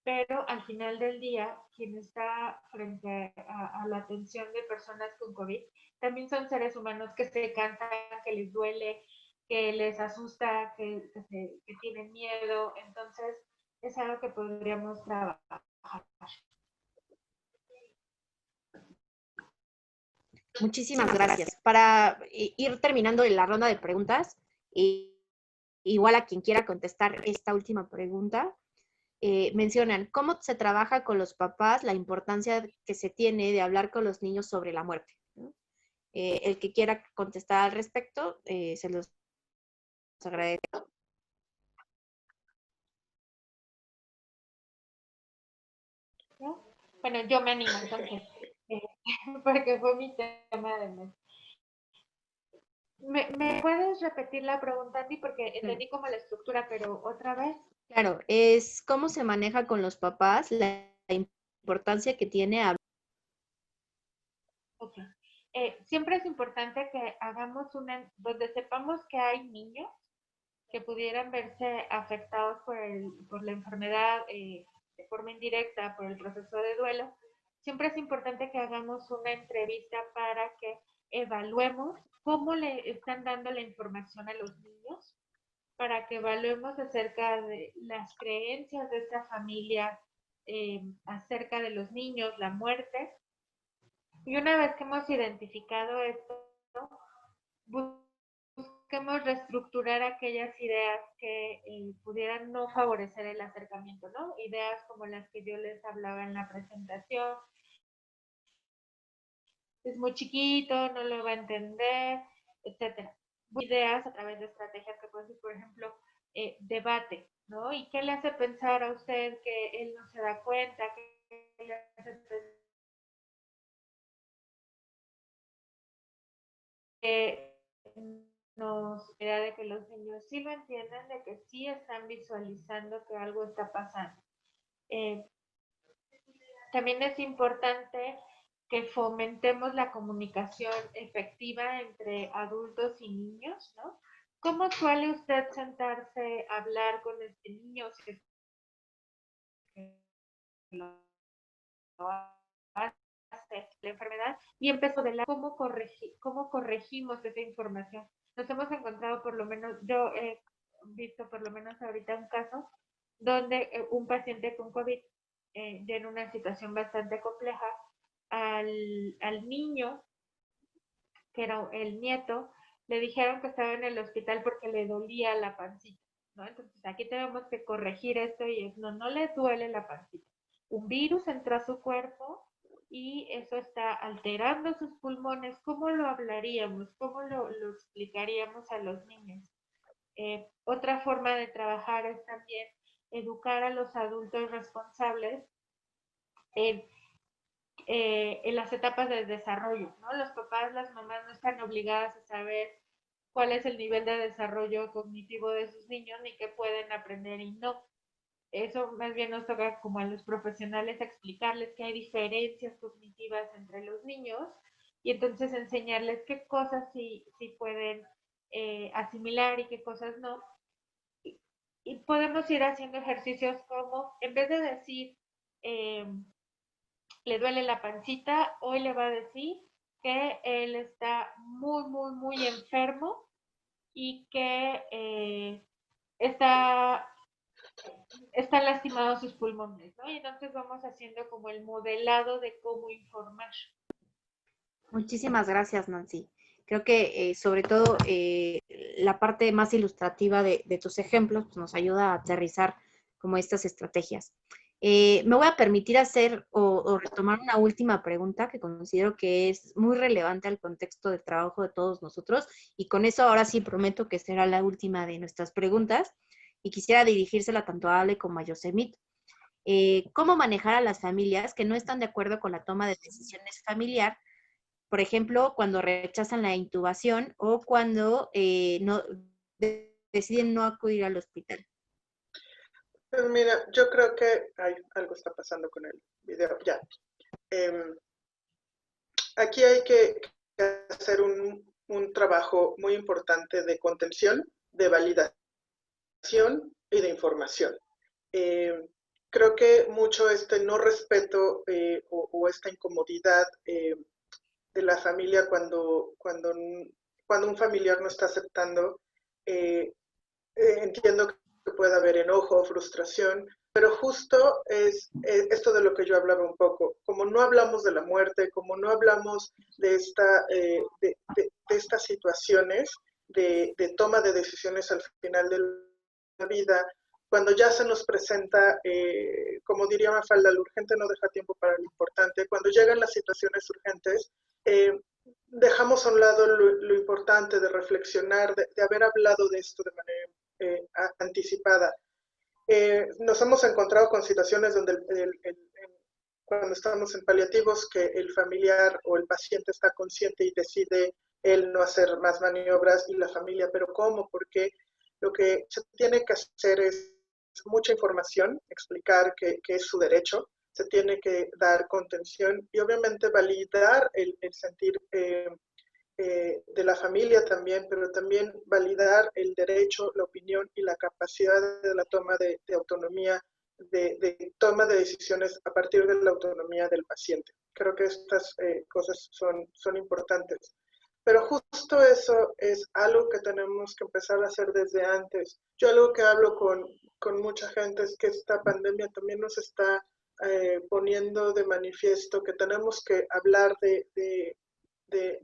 pero al final del día, quien está frente a la atención de personas con COVID, también son seres humanos que se cansan, que les duele, que les asusta, que tienen miedo, entonces es algo que podríamos trabajar. Muchísimas gracias. Para ir terminando la ronda de preguntas, igual a quien quiera contestar esta última pregunta, mencionan cómo se trabaja con los papás, la importancia que se tiene de hablar con los niños sobre la muerte, ¿no? El que quiera contestar al respecto, se los agradezco. ¿No? Bueno, yo me animo entonces, porque fue mi tema de mes. ¿Me puedes repetir la pregunta, Andy? Porque entendí como la estructura, pero otra vez. Claro, es cómo se maneja con los papás, la importancia que tiene hablar. Ok. Siempre es importante que hagamos donde sepamos que hay niños que pudieran verse afectados por la enfermedad de forma indirecta, por el proceso de duelo. Siempre es importante que hagamos una entrevista para que evaluemos cómo le están dando la información a los niños, para que evaluemos acerca de las creencias de esta familia acerca de los niños, la muerte. Y una vez que hemos identificado esto, busquemos reestructurar aquellas ideas que pudieran no favorecer el acercamiento, ¿no? Ideas como las que yo les hablaba en la presentación. Es muy chiquito, no lo va a entender, etcétera. Ideas a través de estrategias que pueden ser, por ejemplo, debate, ¿no? ¿Y qué le hace pensar a usted que él no se da cuenta, nos da de que los niños sí lo entienden, de que sí están visualizando que algo está pasando. También es importante que fomentemos la comunicación efectiva entre adultos y niños, ¿no? ¿Cómo suele usted sentarse a hablar con este niño? Si lo hace la enfermedad y empezó de la cómo corregimos esa información. Nos hemos encontrado, por lo menos, yo he visto por lo menos ahorita un caso donde un paciente con COVID ya en una situación bastante compleja, al niño, que era el nieto, le dijeron que estaba en el hospital porque le dolía la pancita, ¿no? Entonces aquí tenemos que corregir esto y es, no le duele la pancita. Un virus entró a su cuerpo y eso está alterando sus pulmones. ¿Cómo lo hablaríamos? ¿Cómo lo explicaríamos a los niños? Otra forma de trabajar es también educar a los adultos responsables en las etapas de desarrollo, ¿no? Los papás, las mamás no están obligadas a saber cuál es el nivel de desarrollo cognitivo de sus niños ni qué pueden aprender y no. Eso más bien nos toca como a los profesionales explicarles que hay diferencias cognitivas entre los niños y entonces enseñarles qué cosas sí pueden asimilar y qué cosas no. Y podemos ir haciendo ejercicios como, en vez de decir, le duele la pancita, hoy le va a decir que él está muy enfermo y que están lastimados sus pulmones, ¿no? Y entonces vamos haciendo como el modelado de cómo informar. Muchísimas gracias, Nancy. Creo que sobre todo la parte más ilustrativa de tus ejemplos pues, nos ayuda a aterrizar como estas estrategias. Me voy a permitir hacer o retomar una última pregunta que considero que es muy relevante al contexto del trabajo de todos nosotros y con eso ahora sí prometo que será la última de nuestras preguntas y quisiera dirigírsela tanto a Ale como a Yosemit. ¿Cómo manejar a las familias que no están de acuerdo con la toma de decisiones familiar? Por ejemplo, cuando rechazan la intubación o cuando deciden no acudir al hospital. Pues mira, yo creo que algo está pasando con el video. Ya. Aquí hay que hacer un trabajo muy importante de contención, de validación y de información. Creo que mucho no respeto o esta incomodidad de la familia cuando un familiar no está aceptando, entiendo que puede haber enojo, frustración, pero justo es esto de lo que yo hablaba un poco, como no hablamos de la muerte, como no hablamos de estas situaciones de toma de decisiones al final de la vida, cuando ya se nos presenta, como diría Mafalda, lo urgente no deja tiempo para lo importante, cuando llegan las situaciones urgentes, dejamos a un lado lo importante de reflexionar, de haber hablado de esto de manera anticipada. Nos hemos encontrado con situaciones donde cuando estamos en paliativos que el familiar o el paciente está consciente y decide él no hacer más maniobras y la familia, pero ¿cómo? ¿Por qué? Lo que se tiene que hacer es mucha información, explicar que es su derecho, se tiene que dar contención y obviamente validar el sentir de la familia también, pero también validar el derecho, la opinión y la capacidad de la toma de autonomía, de toma de decisiones a partir de la autonomía del paciente. Creo que estas cosas son importantes. Pero justo eso es algo que tenemos que empezar a hacer desde antes. Yo algo que hablo con mucha gente es que esta pandemia también nos está poniendo de manifiesto que tenemos que hablar de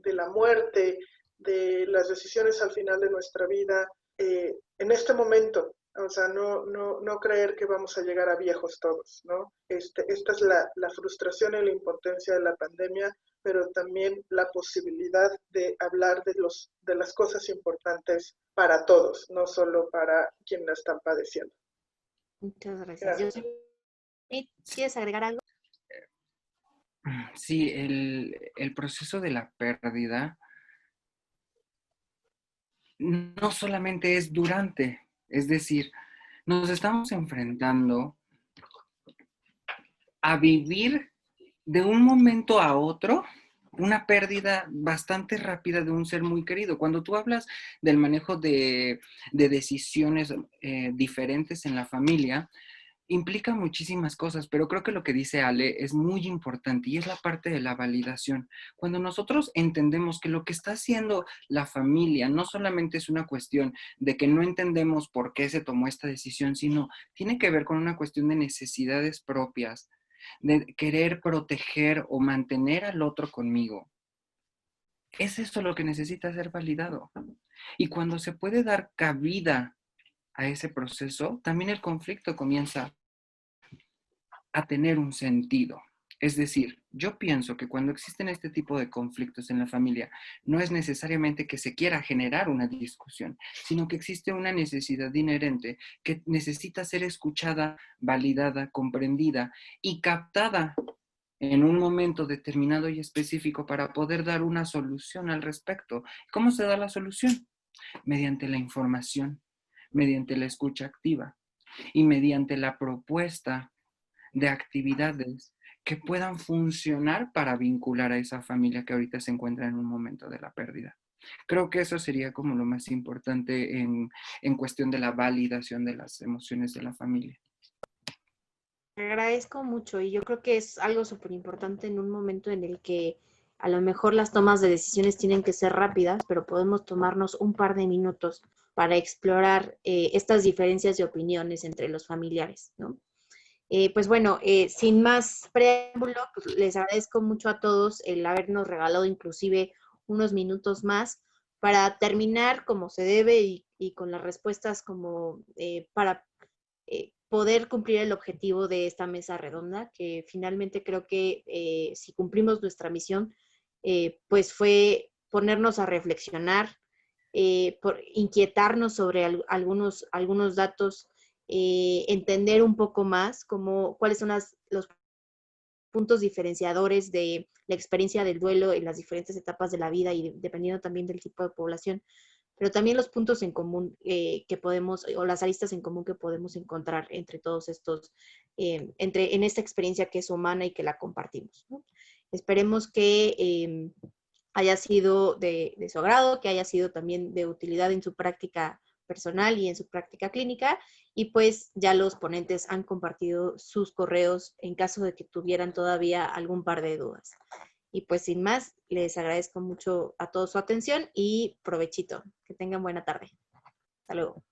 la muerte, de las decisiones al final de nuestra vida, en este momento. O sea, no creer que vamos a llegar a viejos todos, ¿no? Esta es la frustración y la impotencia de la pandemia, pero también la posibilidad de hablar de las cosas importantes para todos, no solo para quienes la están padeciendo. Muchas gracias. ¿Quieres agregar algo? Sí, el proceso de la pérdida no solamente es durante, es decir, nos estamos enfrentando a vivir de un momento a otro una pérdida bastante rápida de un ser muy querido. Cuando tú hablas del manejo de decisiones diferentes en la familia, implica muchísimas cosas, pero creo que lo que dice Ale es muy importante y es la parte de la validación. Cuando nosotros entendemos que lo que está haciendo la familia no solamente es una cuestión de que no entendemos por qué se tomó esta decisión, sino tiene que ver con una cuestión de necesidades propias, de querer proteger o mantener al otro conmigo. Es esto lo que necesita ser validado. Y cuando se puede dar cabida a ese proceso, también el conflicto comienza a tener un sentido. Es decir, yo pienso que cuando existen este tipo de conflictos en la familia, no es necesariamente que se quiera generar una discusión, sino que existe una necesidad inherente que necesita ser escuchada, validada, comprendida y captada en un momento determinado y específico para poder dar una solución al respecto. ¿Cómo se da la solución? Mediante la información, mediante la escucha activa y mediante la propuesta de actividades que puedan funcionar para vincular a esa familia que ahorita se encuentra en un momento de la pérdida. Creo que eso sería como lo más importante en cuestión de la validación de las emociones de la familia. Te agradezco mucho y yo creo que es algo súper importante en un momento en el que a lo mejor las tomas de decisiones tienen que ser rápidas, pero podemos tomarnos un par de minutos para explorar estas diferencias de opiniones entre los familiares, ¿no? Pues bueno, sin más preámbulo, pues les agradezco mucho a todos el habernos regalado inclusive unos minutos más para terminar como se debe y con las respuestas como para poder cumplir el objetivo de esta mesa redonda, que finalmente creo que si cumplimos nuestra misión, pues fue ponernos a reflexionar, inquietarnos sobre algunos datos, entender un poco más cuáles son los puntos diferenciadores de la experiencia del duelo en las diferentes etapas de la vida y dependiendo también del tipo de población, pero también los puntos en común que podemos, o las aristas en común que podemos encontrar entre todos estos, en esta experiencia que es humana y que la compartimos, ¿no? Esperemos que haya sido de su agrado, que haya sido también de utilidad en su práctica personal y en su práctica clínica, y pues ya los ponentes han compartido sus correos en caso de que tuvieran todavía algún par de dudas. Y pues sin más, les agradezco mucho a todos su atención y provechito. Que tengan buena tarde. Hasta luego.